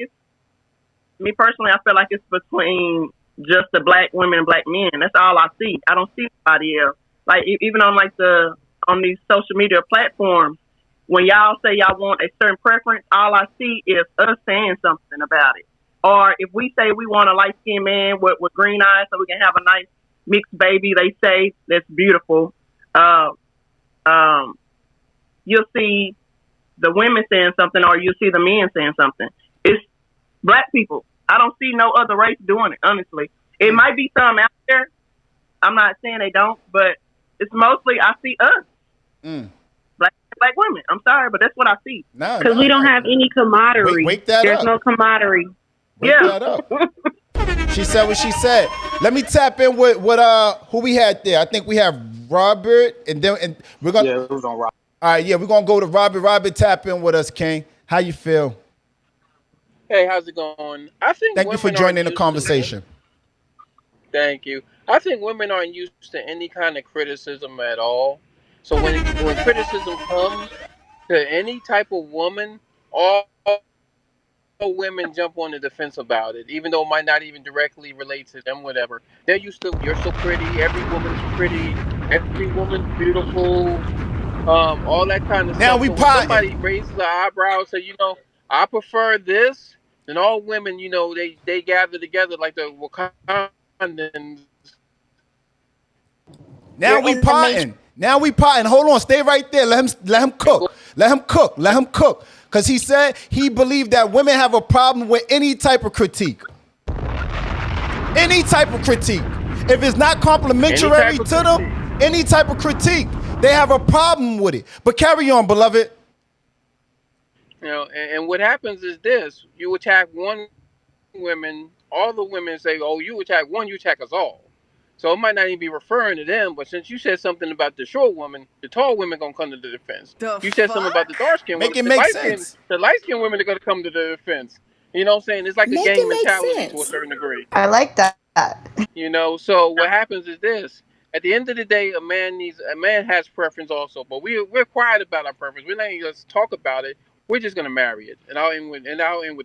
me personally, I feel like it's between just the black women and black men. That's all I see. I don't see anybody else. Like even on on these social media platforms, when y'all say y'all want a certain preference, all I see is us saying something about it. Or if we say we want a light skinned man with green eyes so we can have a nice mixed baby, they say that's beautiful. You'll see the women saying something, or you'll see the men saying something. It's black people. I don't see no other race doing it, honestly. It might be some out there. I'm not saying they don't, but it's mostly I see us. Black women. I'm sorry, but that's what I see. Because we don't have any camaraderie. Wake that There's up. no camaraderie. Wake that up. She said what she said. Let me tap in with who we had there. I think we have Robert, and we're gonna. Yeah, it was on Robert. All right, yeah, we're gonna go to Robert. Robert, tap in with us, King. How you feel? Hey, how's it going? I think Thank you for joining the conversation. Thank you. I think women aren't used to any kind of criticism at all. So when criticism comes to any type of woman, all women jump on the defense about it, even though it might not even directly relate to them, whatever. They're used to, you're so pretty, every woman's pretty, every woman's beautiful, all that kind of now stuff. We so potting. when somebody raises an eyebrow and say, I prefer this, then all women, they gather together like the Wakandans. Now we potting. Hold on, stay right there. Let him cook. Let him cook. Because he said he believed that women have a problem with any type of critique. Any type of critique. If it's not complimentary to them, any type of critique, they have a problem with it. But carry on, beloved. And what happens is this: you attack one woman, all the women say, "Oh, you attack one, you attack us all." So it might not even be referring to them, but since you said something about the short woman, the tall women gonna come to the defense. You said something about the dark skin women, the light skin women are gonna come to the defense. You know what I'm saying? It's like a gang mentality to a certain degree. I like that. So what happens is this: at the end of the day, a man has preference also, but we're quiet about our preference. We're not even gonna talk about it. We're just gonna marry it, and I'll end with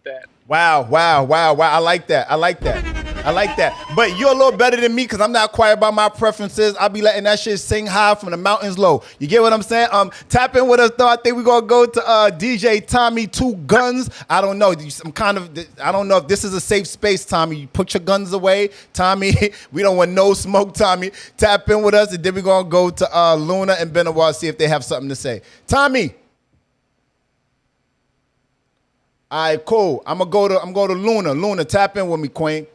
that. Wow! I like that. But you're a little better than me because I'm not quiet about my preferences. I'll be letting that shit sing high from the mountains low. You get what I'm saying? Tap in with us though. I think we're gonna go to DJ Tommy 2 Guns. I don't know. I don't know if this is a safe space, Tommy. You put your guns away, Tommy. We don't want no smoke, Tommy. Tap in with us, and then we're gonna go to Luna and Benoit, see if they have something to say. Tommy. All right, cool. I'm gonna go to Luna. Luna, tap in with me, Queen.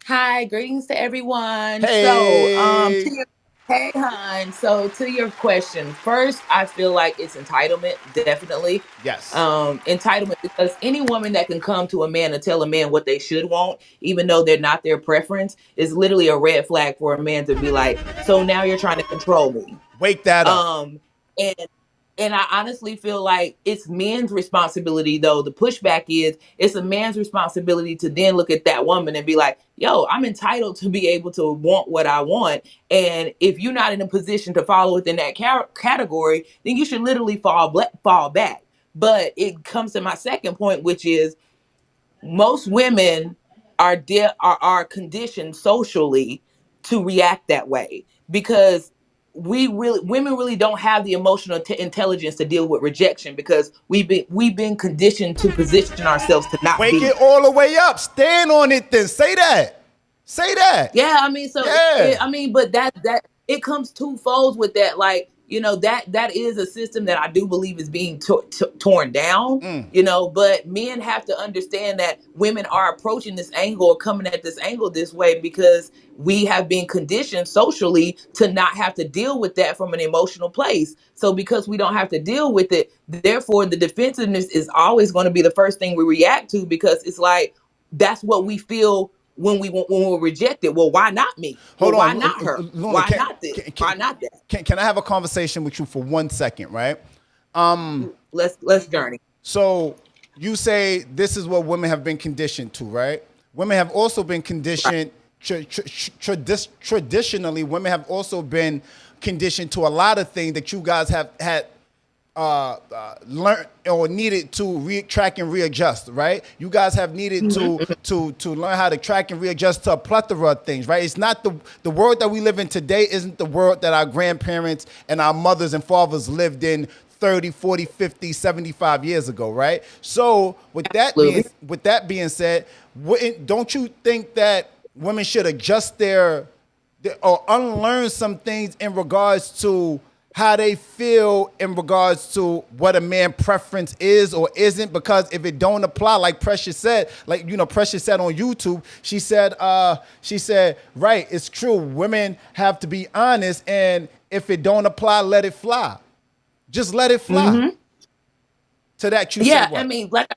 Hi, greetings to everyone. Hey. So, Hey, hon. So to your question, first, I feel like it's entitlement, definitely. Yes. Entitlement because any woman that can come to a man and tell a man what they should want, even though they're not their preference, is literally a red flag for a man to be like, so now you're trying to control me. Wake that up. And and I honestly feel like it's men's responsibility, though. The pushback is it's a man's responsibility to then look at that woman and be like, yo, I'm entitled to be able to want what I want. And if you're not in a position to fall within that category, then you should literally fall back. But it comes to my second point, which is most women are conditioned socially to react that way because women really don't have the emotional intelligence to deal with rejection because we've been conditioned to position ourselves to not Wake be. it all the way up. Stand on it then. Say that. Say that. Yeah, I mean, so Yeah. I mean, but that it comes two folds with that. Like, that is a system that I do believe is being torn down. But men have to understand that women are approaching this angle or coming at this angle this way because we have been conditioned socially to not have to deal with that from an emotional place. So because we don't have to deal with it, therefore the defensiveness is always going to be the first thing we react to because it's like that's what we feel when we're rejected. Well, why not me? Well, Hold why on, not her? Luna. Why not this? Why not that? Can I have a conversation with you for 1 second, right? Let's journey. So you say this is what women have been conditioned to, right? Women have also been Right. conditioned. Traditionally, women have also been conditioned to a lot of things that you guys have had learned or needed to track and readjust, right? You guys have needed Mm-hmm. to learn how to track and readjust to a plethora of things, right? It's not the world that we live in today isn't the world that our grandparents and our mothers and fathers lived in 30, 40, 50, 75 years ago, right? So Absolutely. with that being said, don't you think that women should adjust or unlearn some things in regards to how they feel in regards to what a man preference is or isn't? Because if it don't apply, like Precious said, Precious said on YouTube, she said, right, it's true. Women have to be honest, and if it don't apply, let it fly. Just let it fly. Mm-hmm. To that you say Yeah, I what? mean, like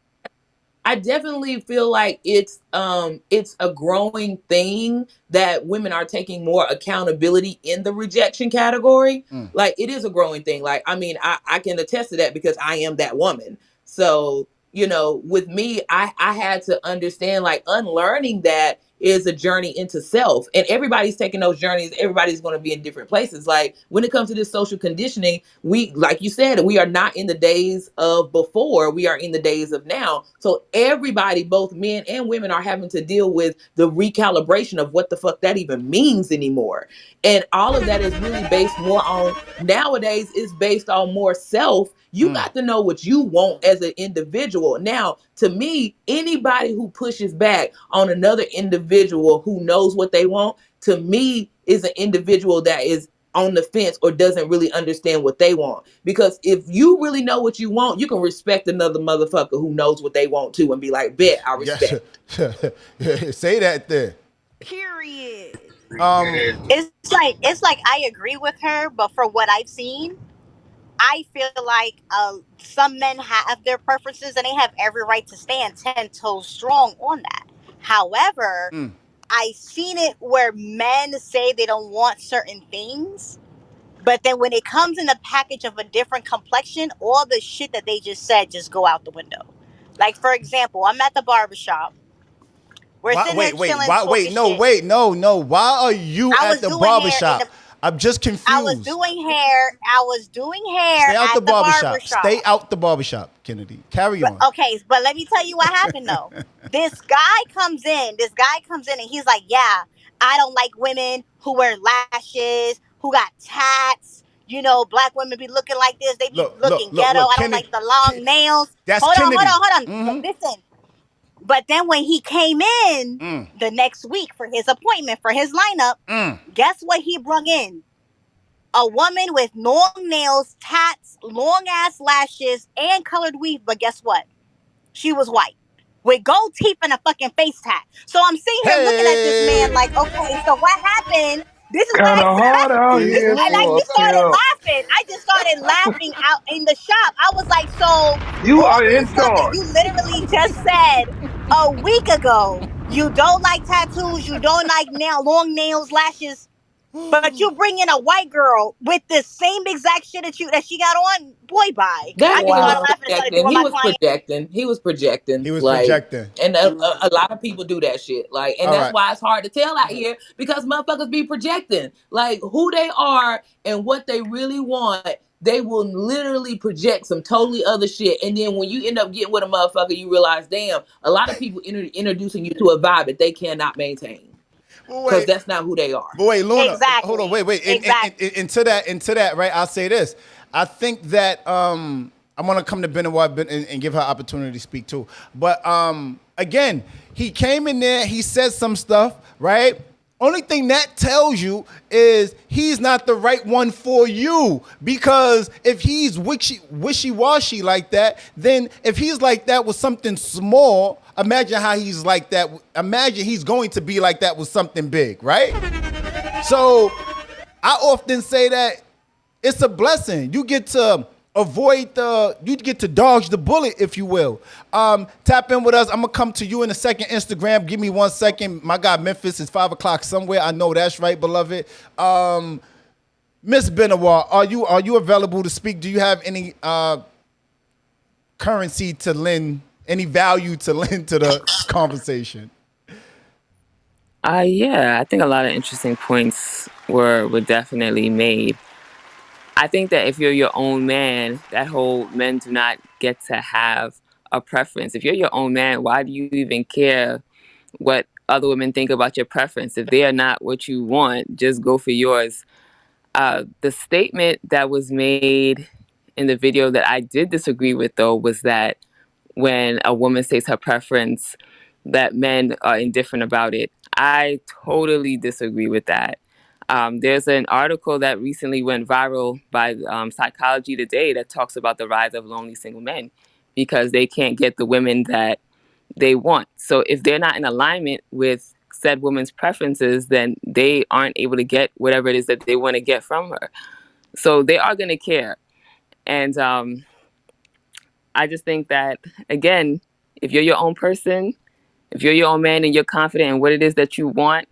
I definitely feel like it's a growing thing that women are taking more accountability in the rejection category. Like it is a growing thing. Like I mean, I can attest to that because I am that woman. So, with me, I had to understand like unlearning that is a journey into self. And everybody's taking those journeys, everybody's going to be in different places. Like when it comes to this social conditioning, we, like you said, we are not in the days of before, we are in the days of now. So everybody, both men and women, are having to deal with the recalibration of what the fuck that even means anymore. And all of that is really based more on, nowadays is based on more self. You got to know what you want as an individual. Now, to me, anybody who pushes back on another individual who knows what they want, to me, is an individual that is on the fence or doesn't really understand what they want. Because if you really know what you want, you can respect another motherfucker who knows what they want too and be like, bet, I Yes. respect. Say that there. Period. Um, It's like I agree with her, but for what I've seen, I feel like some men have their preferences and they have every right to stand 10 toes strong on that. However, I've seen it where men say they don't want certain things, but then when it comes in a package of a different complexion, all the shit that they just said just go out the window. Like, for example, I'm at the barbershop. We're why, sitting there wait, chilling, why, talking wait, no, shit. wait, no. Why are you I at was the doing hair in the barbershop? I'm just I was confused. doing hair. I was doing hair Stay out the at the barbershop. Stay barbershop. out the barbershop, Kennedy. Carry on. Okay, but let me tell you what happened though. This guy comes in. This guy comes in and he's like, "Yeah, I don't like women who wear lashes, who got tats. Black women be looking like this. They be looking ghetto. Look, I don't Kennedy. like the long nails." That's Hold on, hold Kennedy. on, hold on. Listen. But then when he came in the next week for his appointment for his lineup, guess what he brung in? A woman with long nails, tats, long ass lashes, and colored weave. But guess what? She was white with gold teeth and a fucking face tat. So I'm sitting here looking at this man Hey. like, okay, so what happened This is what Kind I of hard out He here and I for a just started pimp. laughing. I just started laughing out in the shop. I was like, so You all are this in stuff that charge. you literally just said a week ago. You don't like tattoos. You don't like long nails, lashes. But you bring in a white girl with the same exact shit that she got on. Boy, bye. That I just nigga was started Wow. laughing and started projecting. doing He my was client. projecting. He was projecting. was Like, projecting. and a lot of people do that shit. Like, and All that's right. why it's hard to tell out here because motherfuckers be projecting. Like who they are and what they really want. They will literally project some totally other shit. And then when you end up getting with a motherfucker, you realize, damn, a lot of people introducing you to a vibe that they cannot maintain But because wait, that's not who they are. but wait, Luna, hold on, Exactly. wait. Exactly. Into that, right? I'll say this. I think that I'm gonna come to Benoit and give her opportunity to speak too. But again, he came in there, he said some stuff, right? Only thing that tells you is he's not the right one for you. Because if he's wishy-washy like that, then if he's like that with something small, imagine how he's like that. Imagine he's going to be like that with something big, right? So I often say that it's a blessing. You get to you get to dodge the bullet, if you will. Tap in with us. I'm gonna come to you in a second. Instagram, give me 1 second. My guy Memphis is 5 o'clock somewhere. I know that's right, beloved. Miss Benoit, are you available to speak? Do you have any currency to lend, any value to lend to the conversation? Yeah, I think a lot of interesting points were definitely made. I think that if you're your own man, that whole men do not get to have a preference. If you're your own man, why do you even care what other women think about your preference? If they are not what you want, just go for yours. The statement that was made in the video that I did disagree with, though, was that when a woman states her preference, that men are indifferent about it. I totally disagree with that. There's an article that recently went viral by Psychology Today that talks about the rise of lonely single men because they can't get the women that they want. So if they're not in alignment with said woman's preferences, then they aren't able to get whatever it is that they want to get from her. So they are going to care. And I just think that, again, if you're your own person, if you're your own man and you're confident in what it is that you want,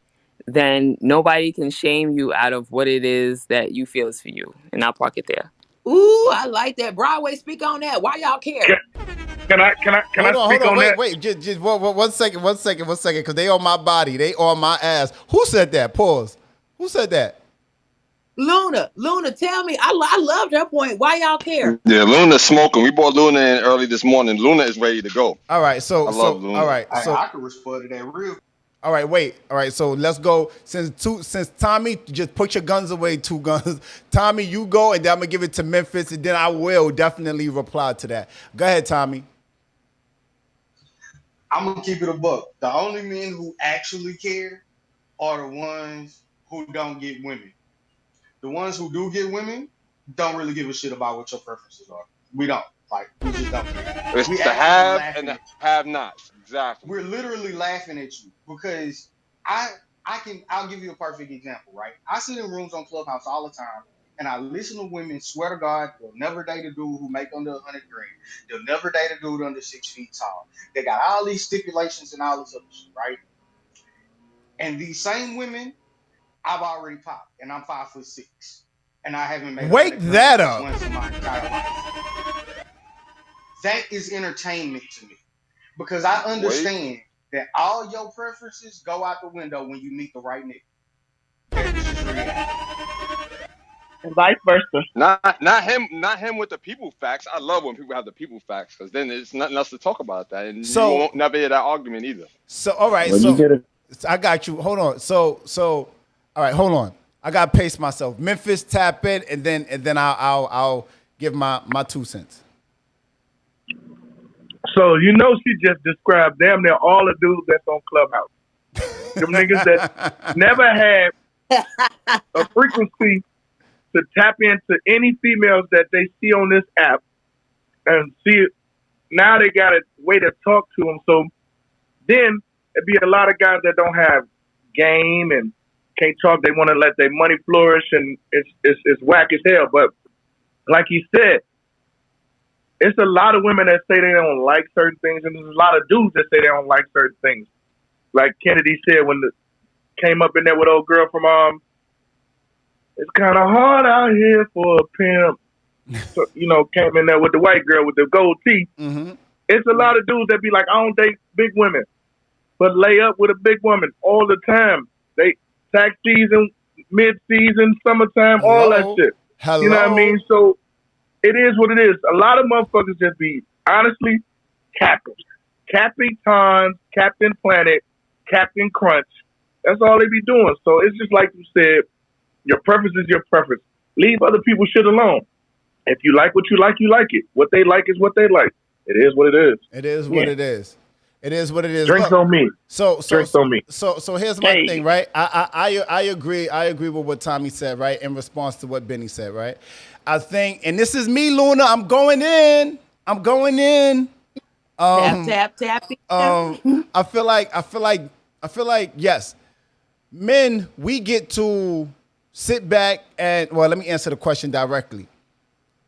then nobody can shame you out of what it is that you feel is for you. And I'll park it there. Ooh, I like that. Broadway, speak on that. Why y'all care? Can, can I Hold speak on, on that? wait. Just 1 second, because they on my body, they on my ass. Who said that? Pause. Who said that? Luna, tell me. I loved her point. Why y'all care? Yeah, Luna's smoking. We brought Luna in early this morning. Luna is ready to go. All right, I love all Luna. right, so I could respond to that real. all right, wait. All right, so let's go. Since Tommy, just put your guns away, 2 guns. Tommy, you go, and then I'm gonna give it to Memphis, and then I will definitely reply to that. Go ahead, Tommy. I'm gonna keep it a buck. The only men who actually care are the ones who don't get women. The ones who do get women don't really give a shit about what your preferences are. We don't. Like, we just don't care. It's We the actually have and laughing the at you. have-nots. Exactly. We're literally laughing at you because I I'll give you a perfect example, right? I sit in rooms on Clubhouse all the time and I listen to women swear to God they'll never date a dude who make under 100 grand. They'll never date a dude under 6 feet tall. They got all these stipulations and all this other shit, right? And these same women, I've already popped and I'm 5'6". And I haven't made Wake 100 grand that up. once in my entire life. That is entertainment to me because I Wait. understand that all your preferences go out the window when you meet the right nigga. That's just reality. And vice versa. Not him with the people facts. I love when people have the people facts because then there's nothing else to talk about that, and you So, won't never hear that argument either. all right, Well, you so get it. I got you. Hold on. All right, hold on. I gotta pace myself. Memphis, tap in, and then I'll give my 2 cents. So she just described damn near all the dudes that's on Clubhouse. Them niggas that never had a frequency to tap into any females that they see on this app and see it. Now they got a way to talk to them. So then it'd be a lot of guys that don't have game and can't talk. They want to let their money flourish, and it's whack as hell. But like he said, it's a lot of women that say they don't like certain things, and there's a lot of dudes that say they don't like certain things. Like Kennedy said when the came up in there with old girl from it's kind of hard out here for a pimp. So, came in there with the white girl with the gold teeth. Mm-hmm. It's a lot of dudes that be like, I don't date big women, but lay up with a big woman all the time. They tax season, mid season, summertime, all that Hello. shit. You know what I Hello. mean? So it is what it is. A lot of motherfuckers just be honestly capping. Capping Tons, Captain Planet, Captain Crunch. That's all they be doing. So it's just like you said, your preference is your preference. Leave other people shit alone. If you like what you like it. What they like is what they like. It is what it is. It is what Yeah. it is. It is what it is. Drinks Look, on me. so so Drinks on me. so here's my Hey. thing, right? I agree. I agree with what Tommy said, right? In response to what Benny said, right? I think, and this is me, Luna. I'm going in. I'm going in. Tap tap tap. I feel like yes, men, we get to sit back and, well, let me answer the question directly.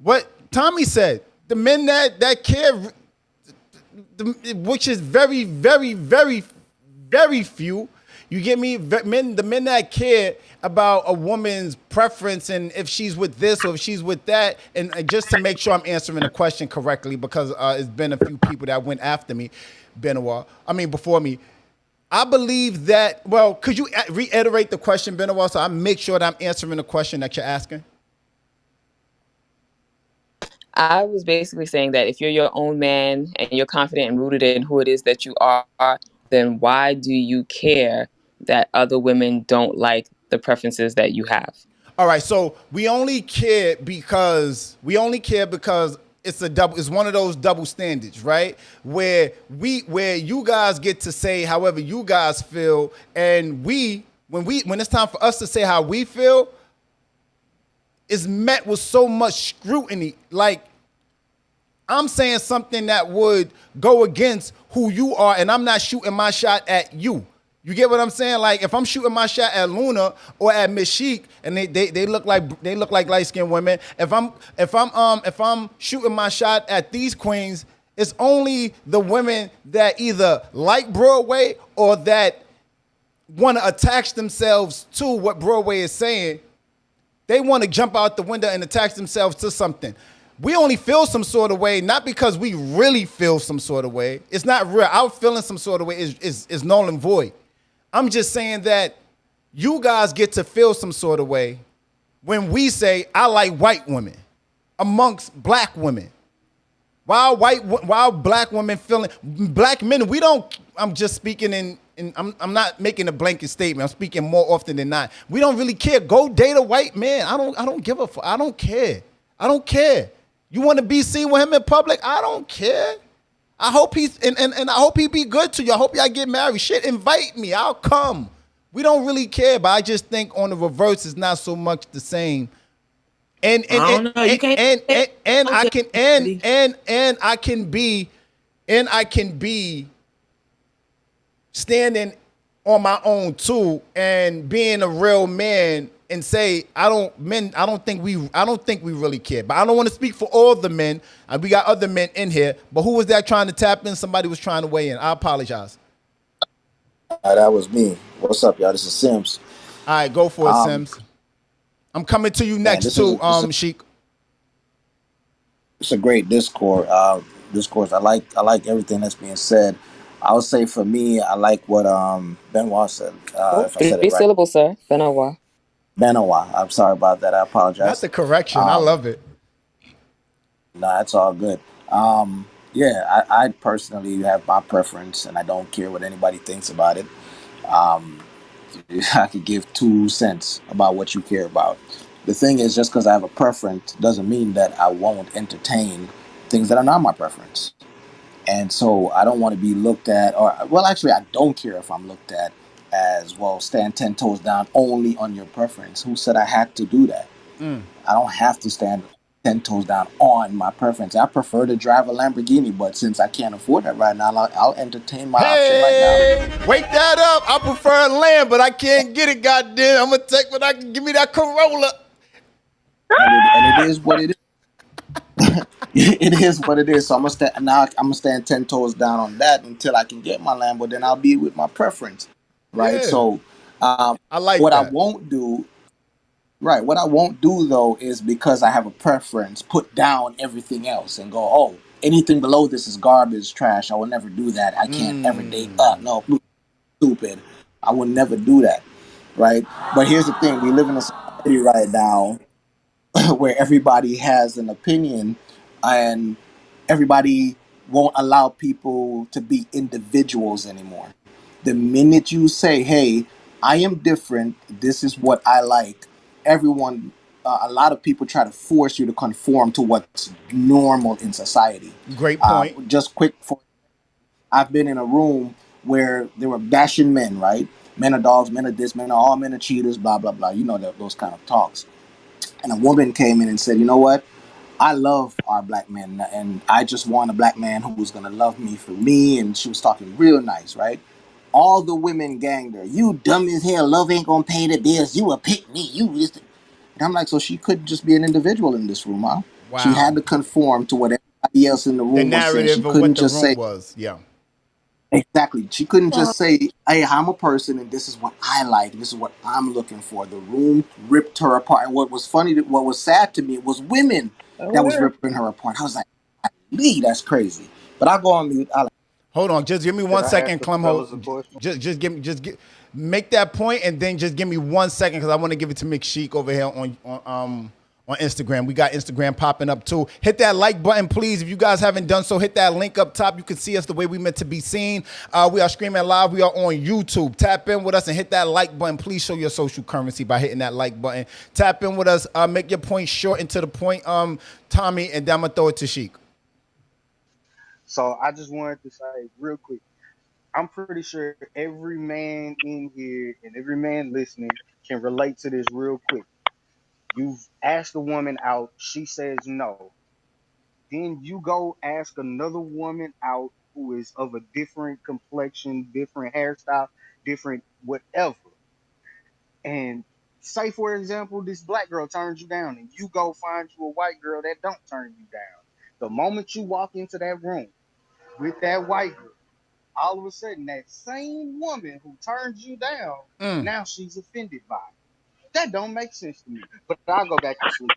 What Tommy said, the men that care, which is very, very, very, very few. You get me? The men that care about a woman's preference and if she's with this or if she's with that, and just to make sure I'm answering the question correctly, because it's been a few people that went after me, before me. I believe that. Well, could you reiterate the question, Benoit, so I make sure that I'm answering the question that you're asking? I was basically saying that if you're your own man and you're confident and rooted in who it is that you are, then why do you care that other women don't like the preferences that you have? All right, so we only care because it's a double. It's one of those double standards, right? Where you guys get to say however you guys feel, and when it's time for us to say how we feel, is met with so much scrutiny. Like, I'm saying something that would go against who you are, and I'm not shooting my shot at you. You get what I'm saying? Like, if I'm shooting my shot at Luna or at Miss Chic, and they look like light skinned women. If I'm shooting my shot at these queens, it's only the women that either like Broadway or that want to attach themselves to what Broadway is saying. They want to jump out the window and attach themselves to something. We only feel some sort of way, not because we really feel some sort of way. It's not real. Our feeling some sort of way is null and void. I'm just saying that you guys get to feel some sort of way when we say, I like white women amongst black women. While black women feeling, black men, we don't, I'm just speaking I'm not making a blanket statement. I'm speaking more often than not. We don't really care. Go date a white man. I don't give a fuck. I don't care. I don't care. You want to be seen with him in public? I don't care. I hope he's and I hope he be good to you. I hope y'all get married. Shit, invite me. I'll come. We don't really care, but I just think on the reverse it's not so much the same. And I don't know. You can't. I can be standing on my own too and being a real man and say I don't think we really care. But I don't want to speak for all the men. We got other men in here. But who was that trying to tap in? Somebody was trying to weigh in. I apologize. That was me. What's up, y'all? This is Sims. All right, go for it, Um, Sims. I'm coming to you man, next too, Sheik. it's a great discourse. Discourse. I like everything that's being said. I would say for me, I like what Benoit said. Oh, If I said it three right, syllables, sir. Benoit. Benoit. I'm sorry about that. I Not apologize. the correction. I Um, love it. no, it's all good. Yeah, I personally have my preference, and I don't care what anybody thinks about it. Um, I could give 2 cents about what you care about. The thing is, just because I have a preference doesn't mean that I won't entertain things that are not my preference. And so I don't want to be looked at, or, well, actually, I don't care if I'm looked at as, well, stand 10 toes down only on your preference. Who said I had to do that? I don't have to stand. 10 toes down on my preference. I prefer to drive a Lamborghini, but since I can't afford that right now, I'll entertain my option right now. Hey, wake that up. I prefer land, but I can't get it, goddamn. I'm gonna take what I can. Give me that Corolla. And it is what it is. It is what it is. So I'm gonna stand 10 toes down on that until I can get my Lambo. Then I'll be with my preference, right? Yeah, So I like what I that. won't do, right? What I won't do though is because I have a preference, put down everything else and go, oh, anything below this is garbage, trash. I will never do that. I can't ever date up. No, stupid. I will never do that, right? But here's the thing: we live in a society right now where everybody has an opinion and everybody won't allow people to be individuals anymore. The minute you say, hey, I am different, this is what I like, everyone, a lot of people try to force you to conform to what's normal in society. Great point. Just quick, I've been in a room where they were bashing men, right? Men are dogs, men are this, men are all men are cheaters, blah, blah, blah. You know, those kind of talks. And a woman came in and said, you know what? I love our black men, and I just want a black man who's gonna love me for me. And she was talking real nice, right? All the women ganged her. You dumb as hell. Love ain't gonna pay the bills. You a pick me. You just. And I'm like, so she couldn't just be an individual in this room, huh? She had Wow. to conform to what everybody else in the The room was saying. She narrative of what couldn't the just room say, was. Yeah. exactly. She couldn't just say, hey, I'm a person and this is what I like. This is what I'm looking for. The room ripped her apart. And what was funny, what was sad to me was women that was ripping her apart. I was like, Lee, that's crazy. But I'll go on mute. Hold on, just give me Can one I ask second, the Clem. fellas a Hold, question? make that point, and then just give me 1 second because I want to give it to McSheik over here on Instagram. We got Instagram popping up too. Hit that like button, please. If you guys haven't done so, hit that link up top. You can see us the way we meant to be seen. We are streaming live. We are on YouTube. Tap in with us and hit that like button. Please show your social currency by hitting that like button. Tap in with us. Make your point short and to the point, Tommy, and then I'm gonna throw it to Sheik. So I just wanted to say real quick. I'm pretty sure every man in here and every man listening can relate to this real quick. You've asked a woman out, she says no. Then you go ask another woman out who is of a different complexion, different hairstyle, different whatever. And say, for example, this black girl turns you down and you go find you a white girl that don't turn you down. The moment you walk into that room with that white girl, all of a sudden that same woman who turned you down, now she's offended by it. That don't make sense to me. But I'll go back to sleep.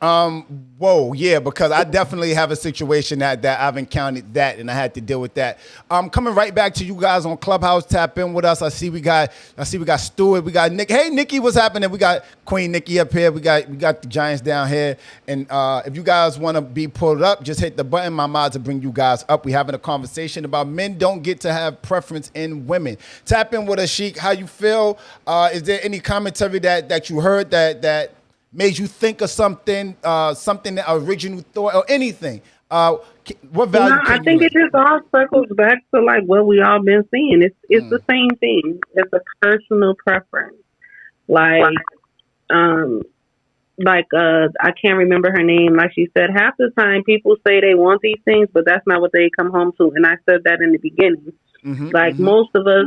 Whoa, yeah, because I definitely have a situation that I've encountered that, and I had to deal with that. Coming right back to you guys on Clubhouse, tap in with us. I see we got Stuart, we got Nick. Hey, Nikki, what's happening? We got Queen Nikki up here. We got the Giants down here, and if you guys want to be pulled up, just hit the button. My mods will bring you guys up. We having a conversation about men don't get to have preference in women. Tap in with us, Sheik. How you feel? Is there any commentary that you heard that made you think of something, something that original thought or anything? What No, value I can you think it lend? just all circles back to like what we all been seeing. It's the same thing. It's a personal preference. Like um I can't remember her name. Like she said, half the time people say they want these things, but that's not what they come home to. And I said that in the beginning. Like most of us,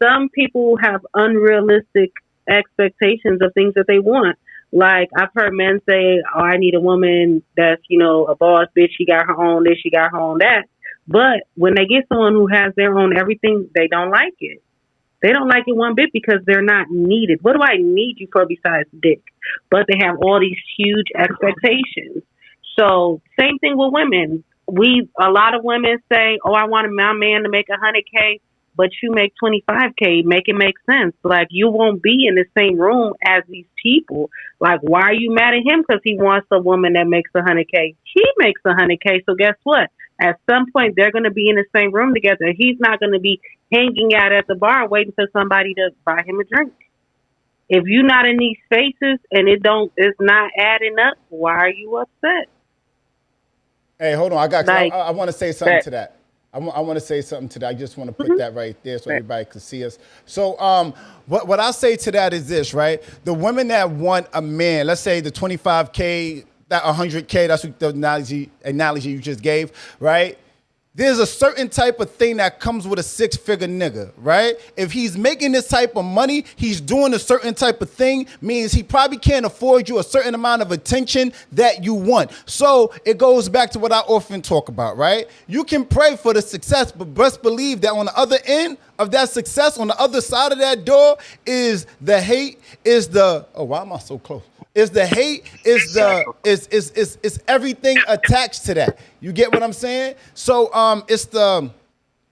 some people have unrealistic expectations of things that they want. Like I've heard men say, "Oh, I need a woman that's a boss bitch. She got her own this, she got her own that." But when they get someone who has their own everything, they don't like it. They don't like it one bit because they're not needed. What do I need you for besides dick? But they have all these huge expectations. So same thing with women. A lot of women say, "Oh, I want my man to make 100K, but you make 25K. Make it make sense. Like you won't be in the same room as these people. Like why are you mad at him because he wants a woman that makes 100K? He makes 100K. So guess what? At some point, they're going to be in the same room together. He's not going to be hanging out at the bar waiting for somebody to buy him a drink. If you're not in these spaces and it's not adding up, why are you upset? Hey, hold on. Like I want to say something that. to that. I want to say something to that. I just want to put that right there so everybody can see us. So, what I say to that is this, right? The women that want a man, let's say the 25K that 100K. That's what the analogy you just gave, right? There's a certain type of thing that comes with a six-figure nigga, right? If he's making this type of money, he's doing a certain type of thing, means he probably can't afford you a certain amount of attention that you want. So it goes back to what I often talk about, right? You can pray for the success, but best believe that on the other end of that success, on the other side of that door, is the hate, is the, oh, why am I so close? Is the hate, is the is everything attached to that. You get what I'm saying? So it's the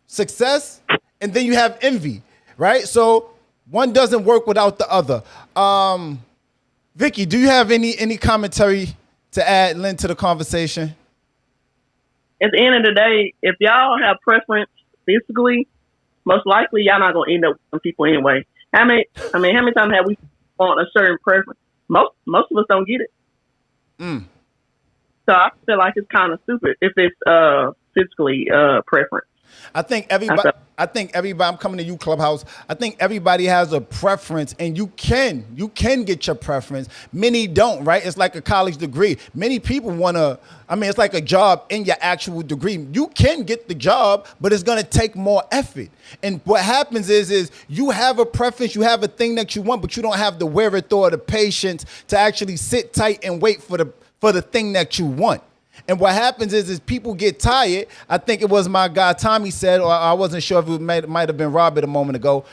success, and then you have envy, right? So one doesn't work without the other. Vicky, do you have any commentary to add, Lynn, to the conversation? At the end of the day, if y'all have preference physically, most likely y'all not gonna end up with people anyway. How many times have we on a certain preference? Most of us don't get it. So I feel like it's kind of stupid if it's physically preference. I think everybody. I'm coming to you, Clubhouse. I think everybody has a preference, and you can get your preference. Many don't, right? It's like a college degree. Many people want to. I mean, it's like a job in your actual degree. You can get the job, but it's going to take more effort. And what happens is you have a preference, you have a thing that you want, but you don't have the wherewithal or the patience to actually sit tight and wait for the thing that you want. And what happens is people get tired. I think it was my guy Tommy said, or I wasn't sure if it might have been Robert a moment ago.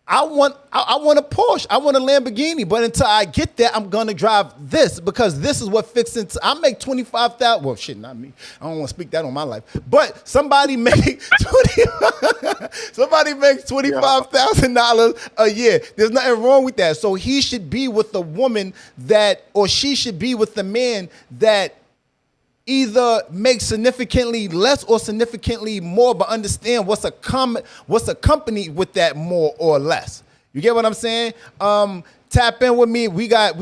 I want a Porsche. I want a Lamborghini. But until I get there, I'm gonna drive this because this is what fits into. I make $25,000. Well, shit, not me. I don't want to speak that on my life. But somebody makes $25,000 a year. There's nothing wrong with that. So he should be with a woman that, or she should be with a man that either make significantly less or significantly more, but understand what's accompanied with that more or less. You get what I'm saying? Tap in with me. We got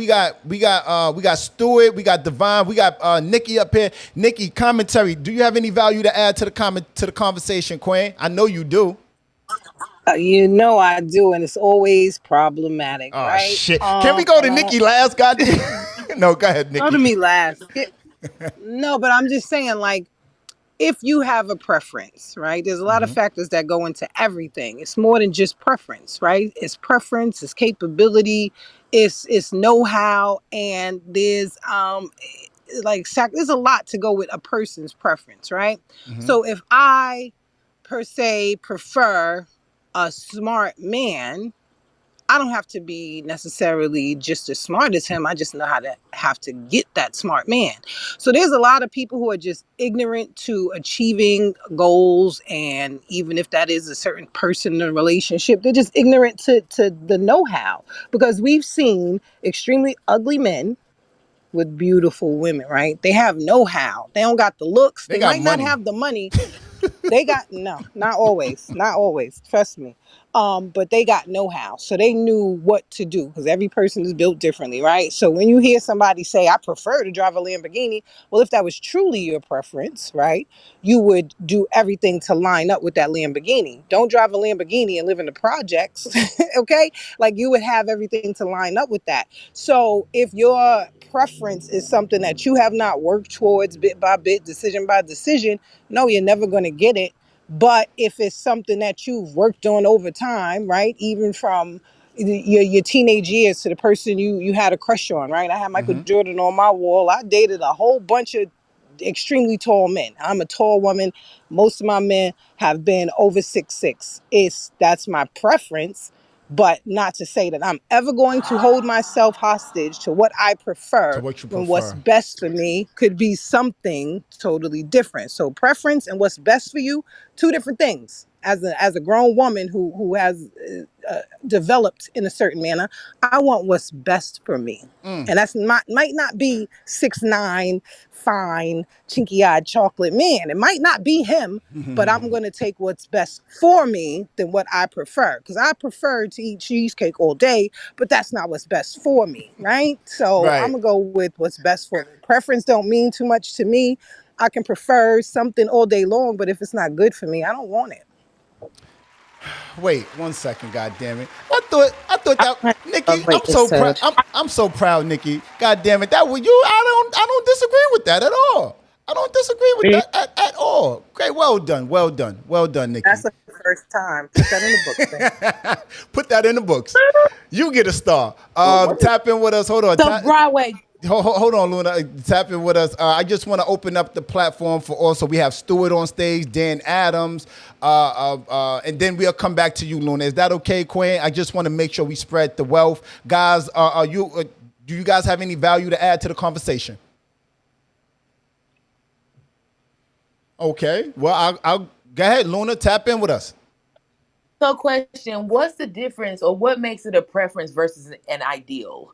Stuart, we got Divine, we got Nikki up here. Nikki, commentary. Do you have any value to add to the conversation, Queen? I know you do. You know I do, and it's always problematic, Oh right? shit! Can we go to Nikki last? Goddamn. No, go ahead, Nikki. Go to me last. No, but I'm just saying, like, if you have a preference, right? There's a lot of factors that go into everything. It's more than just preference, right? It's preference, it's capability, it's know-how, and there's there's a lot to go with a person's preference, right? So if I per se prefer a smart man, I don't have to be necessarily just as smart as him. I just know how to have to get that smart man. So there's a lot of people who are just ignorant to achieving goals. And even if that is a certain person in a relationship, they're just ignorant to the know-how, because we've seen extremely ugly men with beautiful women, right? They have know-how. They don't got the looks. They might not have the money. They got not always. Trust me. But they got know-how, so they knew what to do, because every person is built differently, right? So when you hear somebody say, "I prefer to drive a Lamborghini," well, if that was truly your preference, right, you would do everything to line up with that Lamborghini. Don't drive a Lamborghini and live in the projects, okay? Like, you would have everything to line up with that. So if your preference is something that you have not worked towards bit by bit, decision by decision, no, you're never going to get it. But if it's something that you've worked on over time, right, even from your teenage years to the person you had a crush on, right? I had Michael Jordan on my wall. I dated a whole bunch of extremely tall men. I'm a tall woman. Most of my men have been over 6'6". That's my preference, but not to say that I'm ever going to hold myself hostage to what I prefer, To what you when what's prefer. best for me could be something totally different. So preference and what's best for you, two different things. As a grown woman who has developed in a certain manner, I want what's best for me. And that's might not be 6'9", fine, chinky-eyed chocolate man. It might not be him, but I'm going to take what's best for me than what I prefer. Because I prefer to eat cheesecake all day, but that's not what's best for me, right? So I'm Right. going to go with what's best for me. Preference don't mean too much to me. I can prefer something all day long, but if it's not good for me, I don't want it. Wait 1 second, God damn it! I thought I that want Nikki. love what I'm you so proud. said. I'm so proud, Nikki. God damn it! That was you. I don't disagree with that at all. I don't disagree with Yeah, that at all. Okay, well done, well done, well done, That's Nikki. the first time. Put that in the books, man. Put that in the books. You get a star. Well, what is Tap in with us. Hold on. So Broadway, Hold on, Luna. Tap in with us. I just want to open up the platform for also. We have Stewart on stage, Dan Adams, and then we'll come back to you, Luna. Is that okay, Quinn? I just want to make sure we spread the wealth, guys. Are you? Do you guys have any value to add to the conversation? Okay. Well, I'll go ahead, Luna. Tap in with us. so question, what's the difference or what makes it a preference versus an ideal?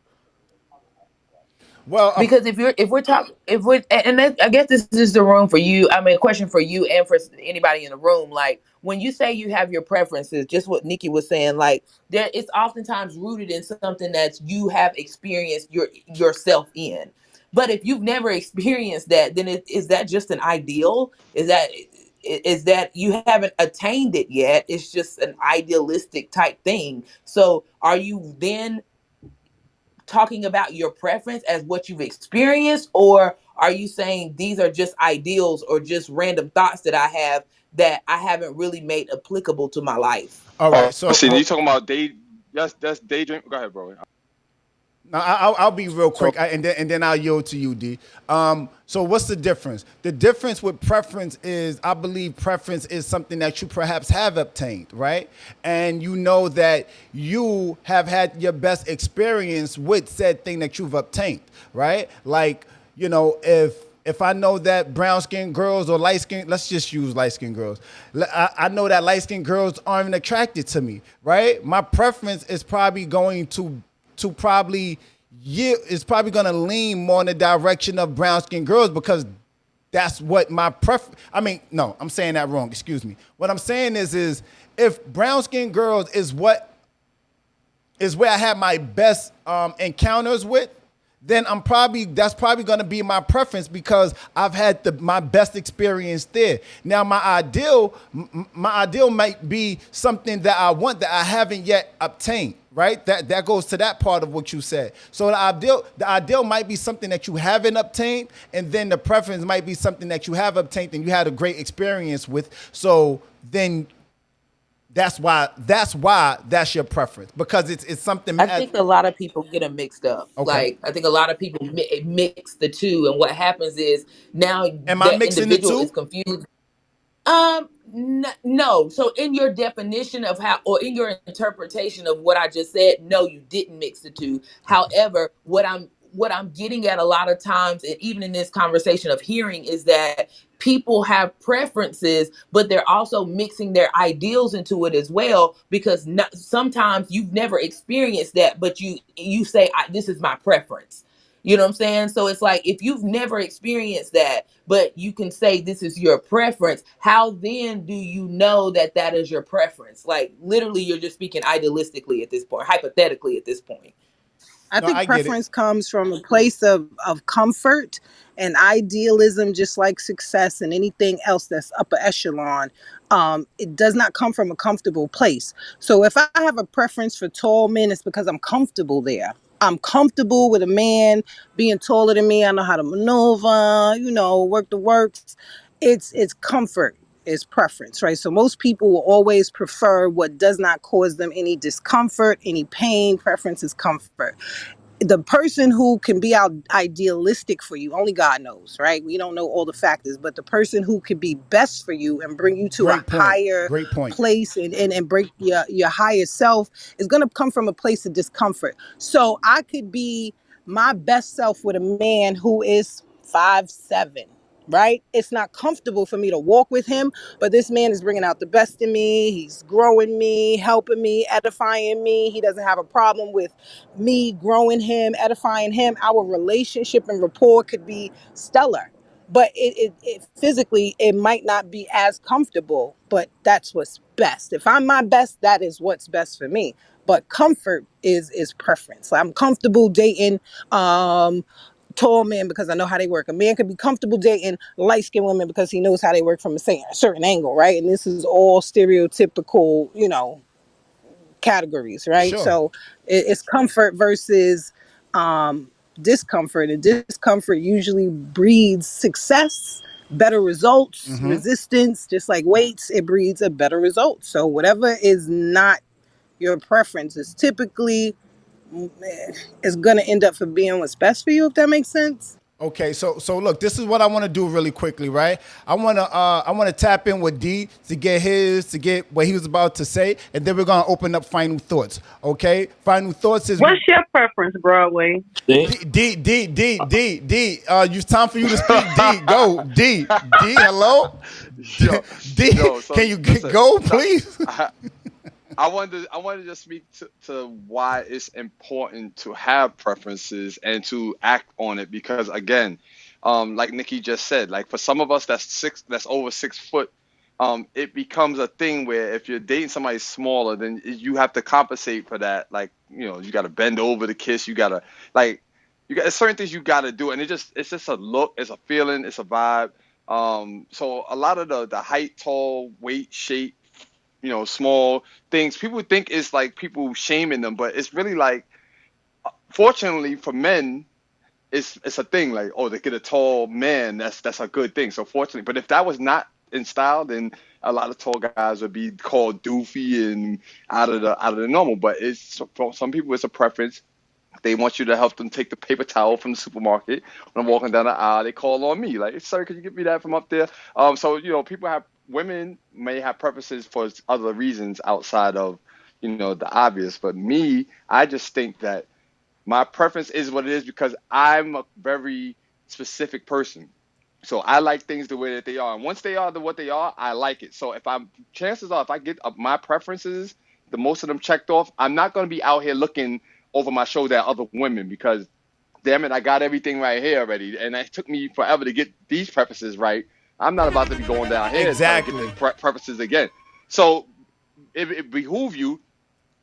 Well, Because if we're talking if we're and that, I guess this is the room for you. I mean, a question for you and for anybody in the room. Like when you say you have your preferences, just what Nikki was saying, like there, it's oftentimes rooted in something that you have experienced yourself in. But if you've never experienced that, then is that just an ideal? Is that you haven't attained it yet? It's just an idealistic type thing. So are you then talking about your preference as what you've experienced, or are you saying these are just ideals or just random thoughts that I have that I haven't really made applicable to my life? all right. oh, So see, you talking about day? That's daydream. Go ahead, bro. now, I'll be real So quick, and then I'll yield to you, D. So what's the difference? The difference with preference is, I believe preference is something that you perhaps have obtained, right? And you know that you have had your best experience with said thing that you've obtained, right? Like, if I know that brown skinned girls or light skinned, let's just use light skinned girls. I know that light skinned girls aren't attracted to me, right? My preference is probably going to probably is probably going to lean more in the direction of brown skinned girls because that's what my I mean, no, I'm saying that wrong. Excuse me. What I'm saying is if brown skinned girls is where I had my best encounters with, then that's probably going to be my preference because I've had my best experience there. Now my ideal might be something that I want that I haven't yet obtained. Right, that goes to that part of what you said. So the ideal might be something that you haven't obtained, and then the preference might be something that you have obtained and you had a great experience with. So then that's why that's your preference because it's something I as think a lot of people get them mixed up. okay. Like I think a lot of people mix the two, and what happens is now Am I that mixing the individual two? is confused. No. So in your definition of how, or in your interpretation of what I just said, no, you didn't mix the two. However, what I'm getting at a lot of times, and even in this conversation of hearing, is that people have preferences, but they're also mixing their ideals into it as well. Because sometimes you've never experienced that, but you say this is my preference. You know what I'm saying? So it's like if you've never experienced that, but you can say this is your preference, how then do you know that that is your preference? Like literally, you're just speaking idealistically at this point, hypothetically at this point. I No, think I get it. preference comes from a place of comfort and idealism, just like success and anything else that's upper echelon. It does not come from a comfortable place. So if I have a preference for tall men, it's because I'm comfortable there. I'm comfortable with a man being taller than me. I know how to maneuver, work the works. It's comfort is preference, right? So most people will always prefer what does not cause them any discomfort, any pain. Preference is comfort. The person who can be out idealistic for you, only God knows, right? We don't know all the factors, but the person who could be best for you and bring you to a Great point. higher Great point. place and break your higher self is going to come from a place of discomfort. So I could be my best self with a man who is 5'7", right? It's not comfortable for me to walk with him, but this man is bringing out the best in me. He's growing me, helping me, edifying me. He doesn't have a problem with me growing him, edifying him. Our relationship and rapport could be stellar, but it physically it might not be as comfortable, but that's what's best. If I'm my best, that is what's best for me. But comfort is preference. I'm comfortable dating um tall men because I know how they work. A man could be comfortable dating light skinned women because he knows how they work from a certain angle, right? And this is all stereotypical, categories, right? Sure. So it's comfort versus discomfort, and discomfort usually breeds success, better results, resistance. Just like weights, it breeds a better result. So whatever is not your preference is typically is going to end up for being what's best for you, if that makes sense. Okay, so look, this is what I want to do really quickly, right? I want to tap in with D to get what he was about to say, and then we're gonna open up final thoughts. Okay, final thoughts is What's your preference, Broadway? D. It's time for you to speak. D, go. D. Hello. Yo, D. so Can you listen, go, please? I wanted to just speak to why it's important to have preferences and to act on it because again, like Nikki just said, like for some of us that's over 6 foot, it becomes a thing where if you're dating somebody smaller, then you have to compensate for that. Like, you got to bend over to kiss. You got to you got certain things you got to do, and it's just a look, it's a feeling, it's a vibe. So a lot of the height, tall, weight, shape, small things. People think it's like people shaming them, but it's really like, fortunately for men, it's a thing. Like, oh, they get a tall man, that's a good thing. So fortunately, but if that was not in style, then a lot of tall guys would be called doofy and out of the normal. But for some people, it's a preference. They want you to help them take the paper towel from the supermarket. When I'm walking down the aisle, they call on me like, "Sir, could you get me that from up there?" So women may have preferences for other reasons outside of the obvious. But me, I just think that my preference is what it is because I'm a very specific person. So I like things the way that they are, and once they are what they are, I like it. So chances are, if I get my preferences, the most of them checked off, I'm not going to be out here looking over my shoulder at other women because, damn it, I got everything right here already, and it took me forever to get these preferences right. I'm not about to be going down here trying to get Exactly. the preferences again. So it behooves you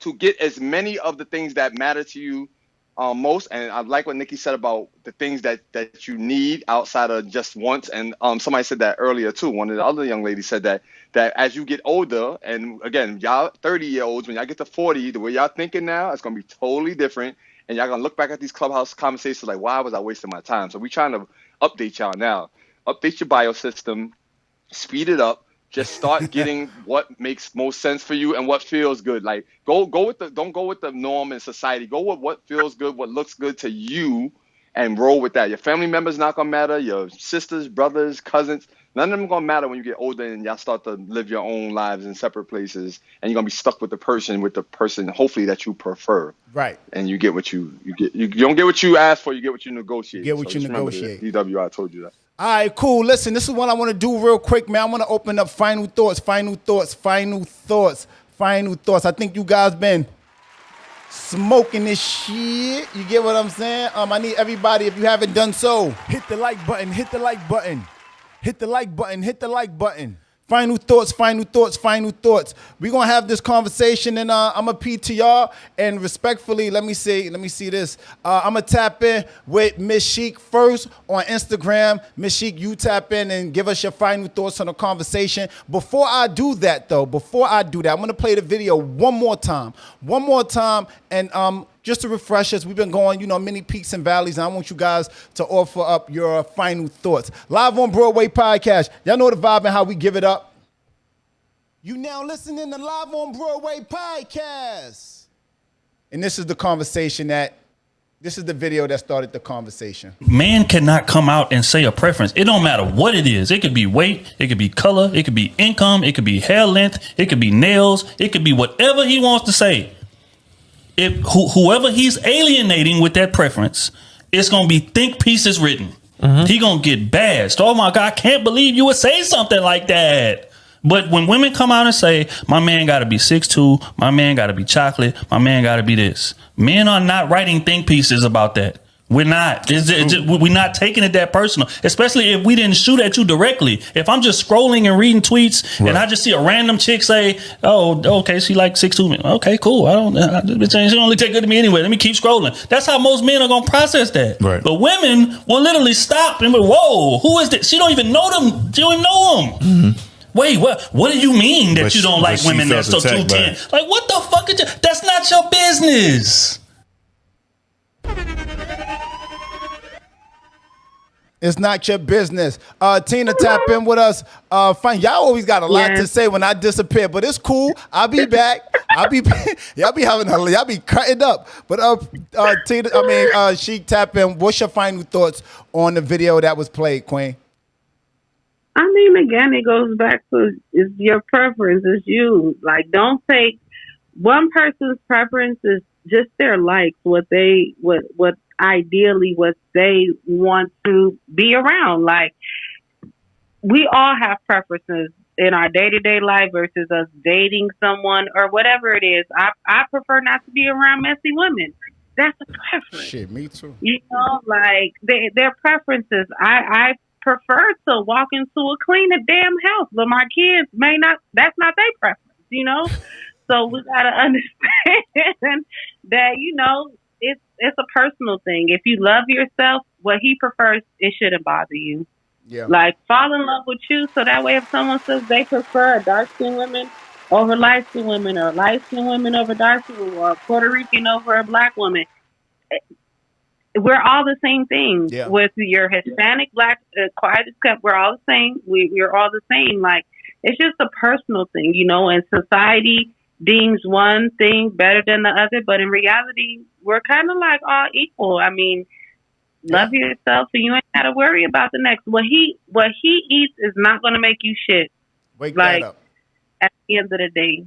to get as many of the things that matter to you most. And I like what Nikki said about the things that you need outside of just wants. And somebody said that earlier too. One of the other young ladies said that as you get older, and again, y'all 30-year-olds, when y'all get to 40, the way y'all thinking now, it's going to be totally different. And y'all going to look back at these clubhouse conversations like, why was I wasting my time? So we trying to update y'all now. Update your biosystem, speed it up. Just start getting what makes most sense for you and what feels good. Like don't go with the norm in society. Go with what feels good, what looks good to you, and roll with that. Your family members not gonna matter. Your sisters, brothers, cousins, none of them gonna matter when you get older and y'all start to live your own lives in separate places. And you're gonna be stuck with the person hopefully that you prefer. Right. And you get what you get. You don't get what you ask for. You get what you negotiate. Get what So you just remember negotiate. that. DW, I told you that. All right, cool. Listen, this is what I want to do real quick, man. I want to open up final thoughts. I think you guys been smoking this shit. You get what I'm saying? I need everybody, if you haven't done so, hit the like button. Final thoughts. We're going to have this conversation, and I'm going to PTR, and respectfully, let me see this. I'm going to tap in with Miss Chic first on Instagram. Miss Chic, you tap in and give us your final thoughts on the conversation. Before I do that, I'm going to play the video one more time, and just to refresh us, we've been going, many peaks and valleys, and I want you guys to offer up your final thoughts. Live on Broadway Podcast. Y'all know the vibe and how we give it up. You now listening to Live on Broadway Podcast. And this is the video that started the conversation. Man cannot come out and say a preference. It don't matter what it is. It could be weight, it could be color, it could be income, it could be hair length, it could be nails, it could be whatever he wants to say. Whoever he's alienating with that preference, it's gonna be think pieces written. He gonna get bashed. Oh my God, I can't believe you would say something like that. But when women come out and say, my man gotta be 6'2", my man gotta be chocolate, my man gotta be this. Men are not writing think pieces about that. We're not. We're not taking it that personal, especially if we didn't shoot at you directly. If I'm just scrolling and reading tweets and I just see a random chick say, "Oh, okay, she like 6'2". Okay, cool. She don't only take good to me anyway. Let me keep scrolling. That's how most men are gonna process that. Right. But women will literally stop and be, "Whoa, who is this?" She don't even know them. She don't even know them. Mm-hmm. Wait, what do you mean that you don't like women that's so 210? Like, what the fuck is that? That's not your business. It's not your business. Tina, tap in with us. Fine. Y'all always got a lot to say when I disappear, but it's cool. I'll be back. Y'all be cutting up. But Tina, Sheik, tap in. What's your final thoughts on the video that was played, Queen? I mean, again, it goes back to it's your preference. It's you. Like, don't take one person's preference is just their likes, what ideally what they want to be around. Like, we all have preferences in our day-to-day life versus us dating someone or whatever it is. I prefer not to be around messy women. That's a preference. Shit, me too. You know, like their preferences. I prefer to walk into a clean a damn house, but my kids may not. That's not their preference. You know, so we gotta understand that it's a personal thing. If you love yourself, what he prefers, it shouldn't bother you. Yeah. Like, fall in love with you, so that way if someone says they prefer a dark-skinned woman over light-skinned women, or light-skinned women over dark-skinned women, or a Puerto Rican over a black woman, we're all the same thing. Yeah. With your Hispanic, black, quiet as kept, we're all the same. We're all the same. Like, it's just a personal thing, and society deems one thing better than the other, but in reality, we're kind of like all equal. I mean, love yourself, so you ain't got to worry about the next. What he eats is not going to make you shit. Wake that up. At the end of the day.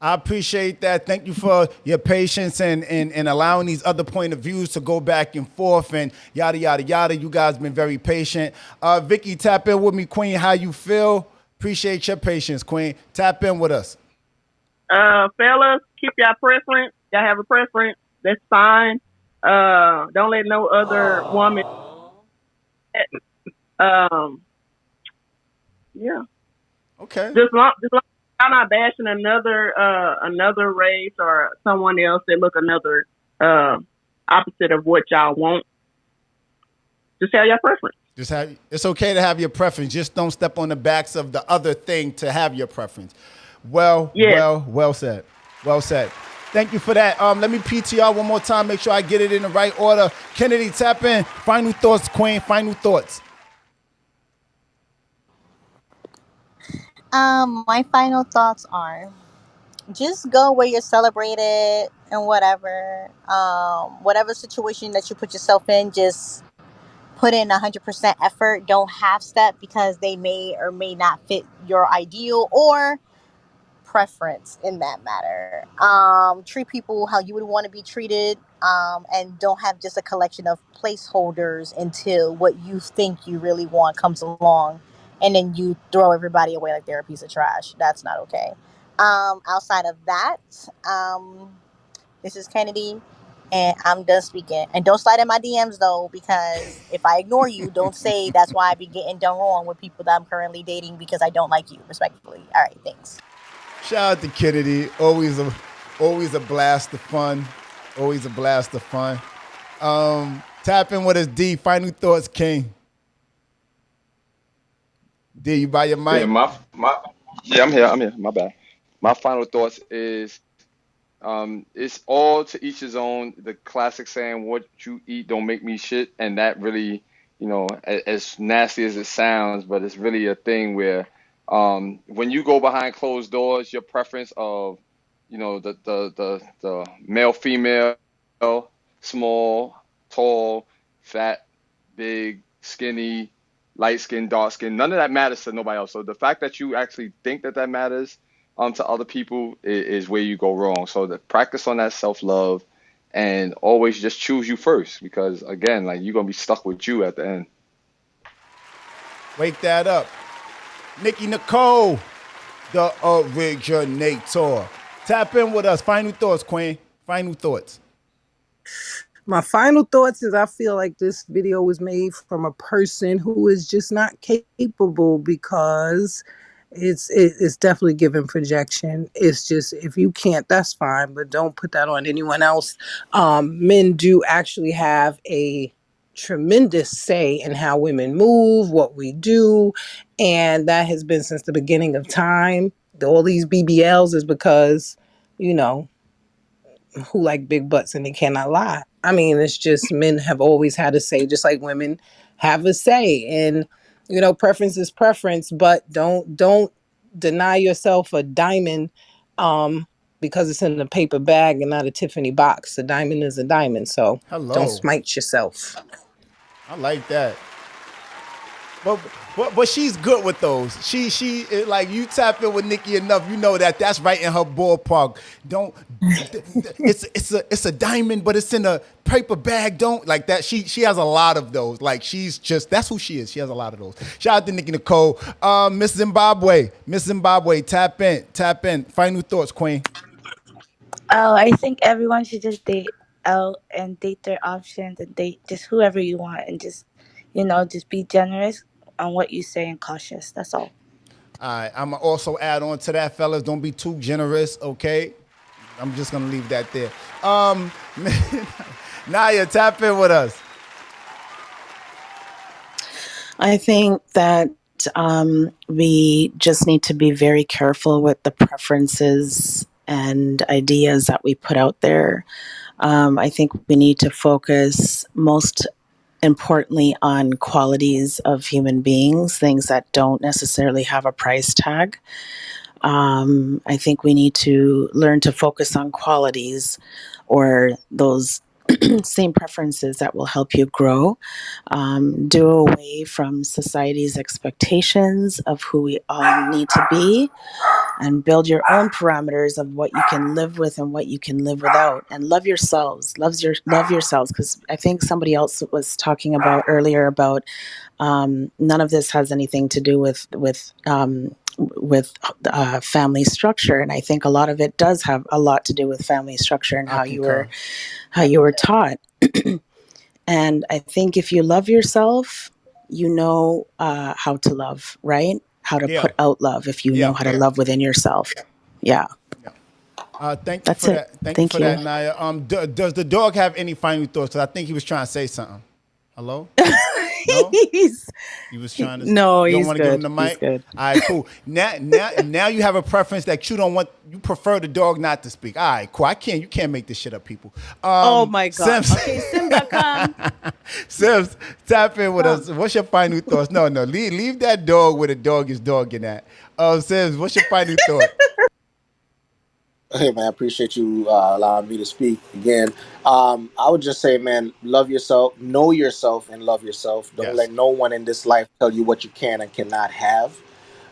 I appreciate that. Thank you for your patience and allowing these other point of views to go back and forth and yada, yada, yada. You guys been very patient. Vicky, tap in with me, Queen. How you feel? Appreciate your patience, Queen. Tap in with us. Fellas, keep your preference. Y'all have a preference. That's fine. Don't let no other woman. Yeah. Okay. Just long y'all not bashing another race or someone else that look another opposite of what y'all want. Just have your preference. It's okay to have your preference. Just don't step on the backs of the other thing to have your preference. Well said. Well said. Thank you for that. Let me PTR one more time. Make sure I get it in the right order. Kennedy, tap in. Final thoughts, Queen. Final thoughts. My final thoughts are just go where you're celebrated and whatever situation that you put yourself in, just put in 100% effort. Don't half step because they may or may not fit your ideal or preference in that matter. Treat people how you would want to be treated, and don't have just a collection of placeholders until what you think you really want comes along, and then you throw everybody away like they're a piece of trash. That's not okay. Outside of that, this is Kennedy, and I'm done speaking. And don't slide in my DMs though, because if I ignore you, don't say that's why I be getting done wrong with people that I'm currently dating because I don't like you, respectfully. All right, thanks. Shout out to Kennedy. Always a blast of fun. Always a blast of fun. Tap in with us, D. Final thoughts, King. D, you by your mic? Yeah, I'm here. My bad. My final thoughts is it's all to each his own. The classic saying, "What you eat don't make me shit," and that really, as nasty as it sounds, but it's really a thing where when you go behind closed doors, your preference of, the male, female, small, tall, fat, big, skinny, light skin, dark skin, none of that matters to nobody else. So the fact that you actually think that matters to other people is where you go wrong. So the practice on that self-love and always just choose you first, because again, like, you're going to be stuck with you at the end. Wake that up. Nikki Nicole, the originator. Tap in with us. Final thoughts, Queen. Final thoughts. My final thoughts is I feel like this video was made from a person who is just not capable because it's definitely given projection. It's just if you can't, that's fine, but don't put that on anyone else. Men do actually have a tremendous say in how women move, what we do, and that has been since the beginning of time. All these BBLs is because you know who like big butts and they cannot lie. I mean, it's just men have always had a say, just like women have a say. And preference is preference, but don't deny yourself a diamond because it's in a paper bag and not a Tiffany box. A diamond is a diamond, so don't Hello. smite yourself. I like that. But but she's good with those. Like you tap in with Nikki enough, you know that's right in her ballpark. Don't it's a diamond, but it's in a paper bag. Don't like that. She has a lot of those. Like that's who she is. She has a lot of those. Shout out to Nikki Nicole. Miss Zimbabwe, tap in. Final thoughts, Queen. Oh, I think everyone should just date out and date their options and date just whoever you want and just, just be generous on what you say and cautious. That's all. All right, I'm gonna also add on to that, fellas. Don't be too generous, okay? I'm just gonna leave that there. Naya, tap in with us. I think that we just need to be very careful with the preferences and ideas that we put out there. I think we need to focus most importantly on qualities of human beings, things that don't necessarily have a price tag. I think we need to learn to focus on qualities or those same preferences that will help you grow. Do away from society's expectations of who we all need to be and build your own parameters of what you can live with and what you can live without, and love yourselves. Love yourselves, because I think somebody else was talking about earlier about none of this has anything to do with family structure, and I think a lot of it does have a lot to do with family structure and I concur. how you were taught. And I think if you love yourself, you know how to love, right? How to Yeah, put out love if you know yeah, how to love within yourself. Yeah, yeah. Thank you that's for it. that. Thank you Thank for you. that, Naya. Does the dog have any final thoughts? Because I think he was trying to say something. Hello? No? he's He was trying to. no, You don't he's want to give him good. the He's mic. good. All right, cool. Now you have a preference that you don't want. You prefer the dog not to speak. All right, cool. You can't make this shit up, people. Oh my god. Sims, Okay, Simba, come. Sims, tap in with us. Come. What's your final thoughts? No, leave that dog where the dog is dogging at. Sims, what's your final thought? Hey man, I appreciate you allowing me to speak again. I would just say, man, love yourself, know yourself, and love yourself. Don't Yes. let no one in this life tell you what you can and cannot have.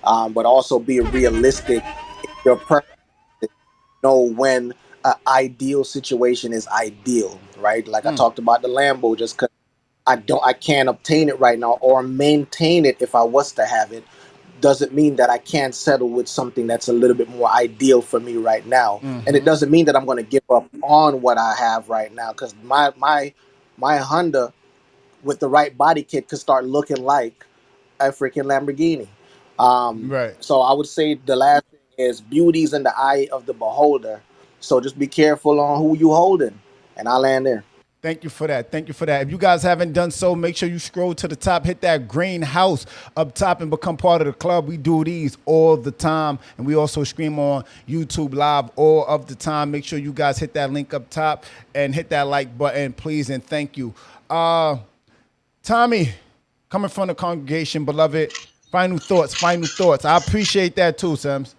But also be realistic in your preferences. Know when an ideal situation is ideal, right? Like I talked about the Lambo, just because I can't obtain it right now or maintain it if I was to have it doesn't mean that I can't settle with something that's a little bit more ideal for me right now. And it doesn't mean that I'm going to give up on what I have right now, because my Honda with the right body kit could start looking like a freaking Lamborghini. Right. So I would say the last thing is beauty's in the eye of the beholder. So just be careful on who you holding, and I'll land there. Thank you for that. Thank you for that. If you guys haven't done so, make sure you scroll to the top, hit that green house up top, and become part of the club. We do these all the time, and we also stream on YouTube Live all of the time. Make sure you guys hit that link up top and hit that like button, please, and thank you. Tommy, coming from the congregation, beloved, final thoughts, final thoughts. I appreciate that too, Sims.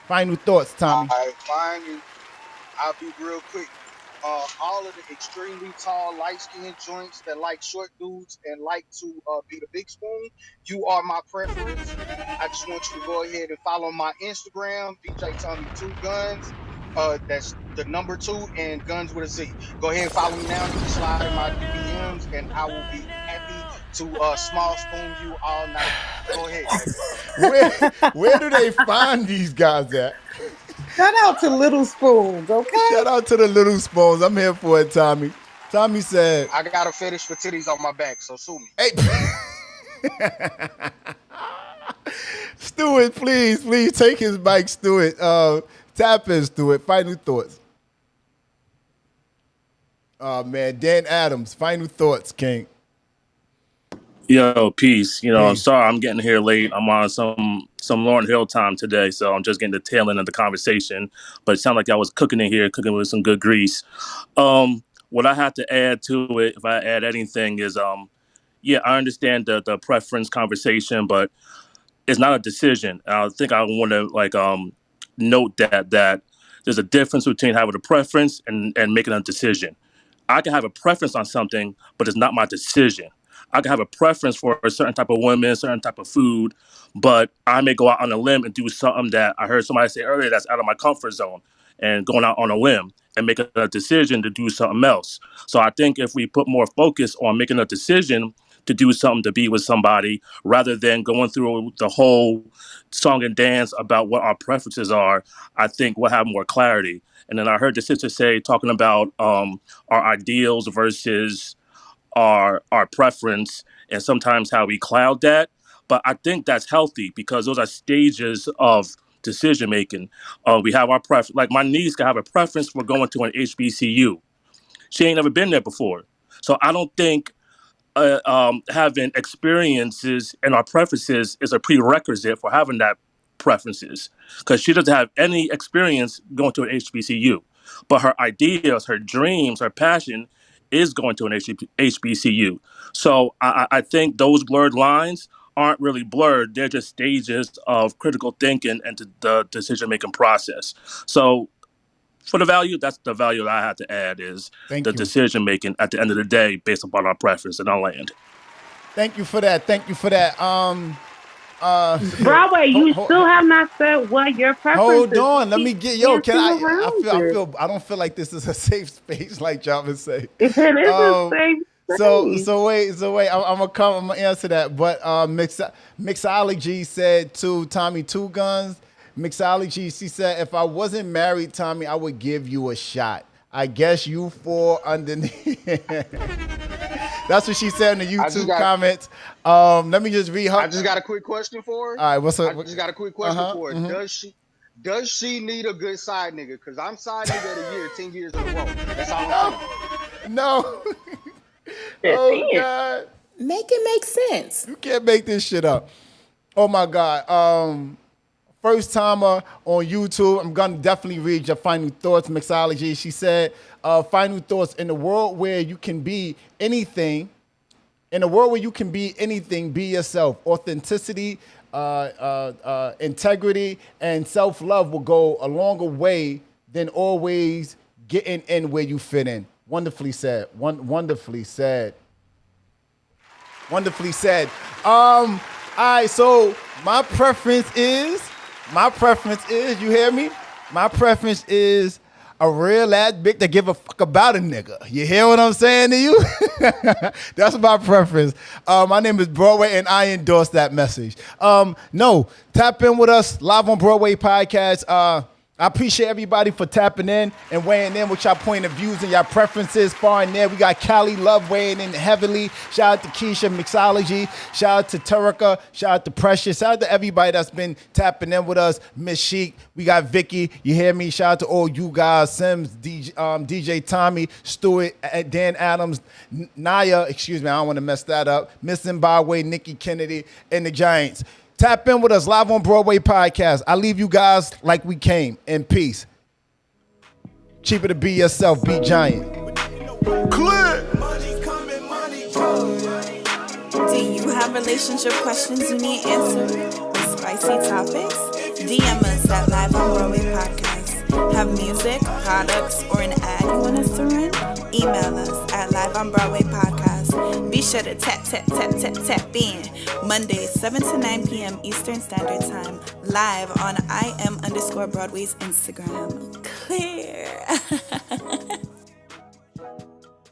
Final thoughts, Tommy. I find I'll be real quick. All of the extremely tall, light skinned joints that like short dudes and like to be the big spoon, you are my preference. I just want you to go ahead and follow my Instagram, BJ Tommy Two Guns. That's the number two and guns with a Z. Go ahead and follow me now. You can slide in my DMs and I will be happy to small spoon you all night. Go ahead, baby. Where where do they find these guys at? Shout out to Little Spoons, okay? Shout out to the little spoons. I'm here for it, Tommy. Tommy said, I got a fetish for titties on my back, so sue me. "Hey, Stewart, please take his mic, Stewart. Tap in, Stewart. Final thoughts." Oh man, Dan Adams. Final thoughts, King. Yo, peace. I'm Peace. sorry I'm getting here late. I'm on some Lauren Hill time today, so I'm just getting the tail end of the conversation. But it sounded like I was cooking in here, cooking with some good grease. What I have to add to it, if I add anything, is yeah, I understand the preference conversation, but it's not a decision. I think I want to note that there's a difference between having a preference and making a decision. I can have a preference on something, but it's not my decision. I can have a preference for a certain type of woman, a certain type of food, but I may go out on a limb and do something that I heard somebody say earlier that's out of my comfort zone, and going out on a limb and making a decision to do something else. So I think if we put more focus on making a decision to do something, to be with somebody, rather than going through the whole song and dance about what our preferences are, I think we'll have more clarity. And then I heard the sister say, talking about our ideals versus our preference, and sometimes how we cloud that. But I think that's healthy because those are stages of decision making. We have our preference. Like my niece can have a preference for going to an HBCU. She ain't never been there before, so I don't think having experiences and our preferences is a prerequisite for having that preferences, because she doesn't have any experience going to an HBCU, but her ideas, her dreams, her passion is going to an HBCU. So I think those blurred lines aren't really blurred. They're just stages of critical thinking and the decision making process. So for the value, that's the value that I have to add, is the Thank you. decision making at the end of the day based upon our preference and our land. Thank you for that. Thank you for that. Broadway, you still have not said what your Hold preferences. on. Let You me keep get Can dancing I around feel it. I don't feel like this is a safe space, like Java say. It is a safe space. So wait. I'm gonna answer that. But Mixology said to Tommy Two Guns. Mixology, she said, if I wasn't married, Tommy, I would give you a shot. I guess you fall underneath. That's what she said in the YouTube comments. Let me just read her. I just got a quick question for her. All right, what's up? I just got a quick question for her. Does she need a good side nigga? Because I'm side nigga of the year 10 years in a row. That's all I'm saying. No. Oh God. Make it make sense. You can't make this shit up. Oh my God. First timer on YouTube. I'm gonna definitely read your final thoughts, Mixology. She said, final thoughts, in a world where you can be anything, be yourself. Authenticity, integrity, and self-love will go a longer way than always getting in where you fit in. Wonderfully said. Wonderfully said. Wonderfully said. All right, so my preference is, you hear me? My preference is a real ass bitch that give a fuck about a nigga. You hear what I'm saying to you? That's my preference. My name is Broadway, and I endorse that message. No, tap in with us live on Broadway podcast. I appreciate everybody for tapping in and weighing in with your point of views and your preferences far and near. We got Cali Love weighing in heavily. Shout out to Keisha Mixology. Shout out to Turika. Shout out to Precious. Shout out to everybody that's been tapping in with us. Miss Chic. We got Vicky. You hear me? Shout out to all you guys. Sims, DJ Tommy, Stewart, Dan Adams, Naya. Excuse me, I don't want to mess that up. Miss Zimbabwe, Nikki Kennedy, and the Giants. Tap in with us live on Broadway podcast. I leave you guys like we came, in peace. Cheaper to be yourself, be giant. Clear. Do you have relationship questions you need answered? Spicy topics? DM us at Live on Broadway Podcast. Have music, products, or an ad you want us to run? Email us at Live on Broadway Podcast. Be sure to tap in. Mondays, 7 to 9 p.m. Eastern Standard Time. Live on IM_Broadway's Instagram. Clear.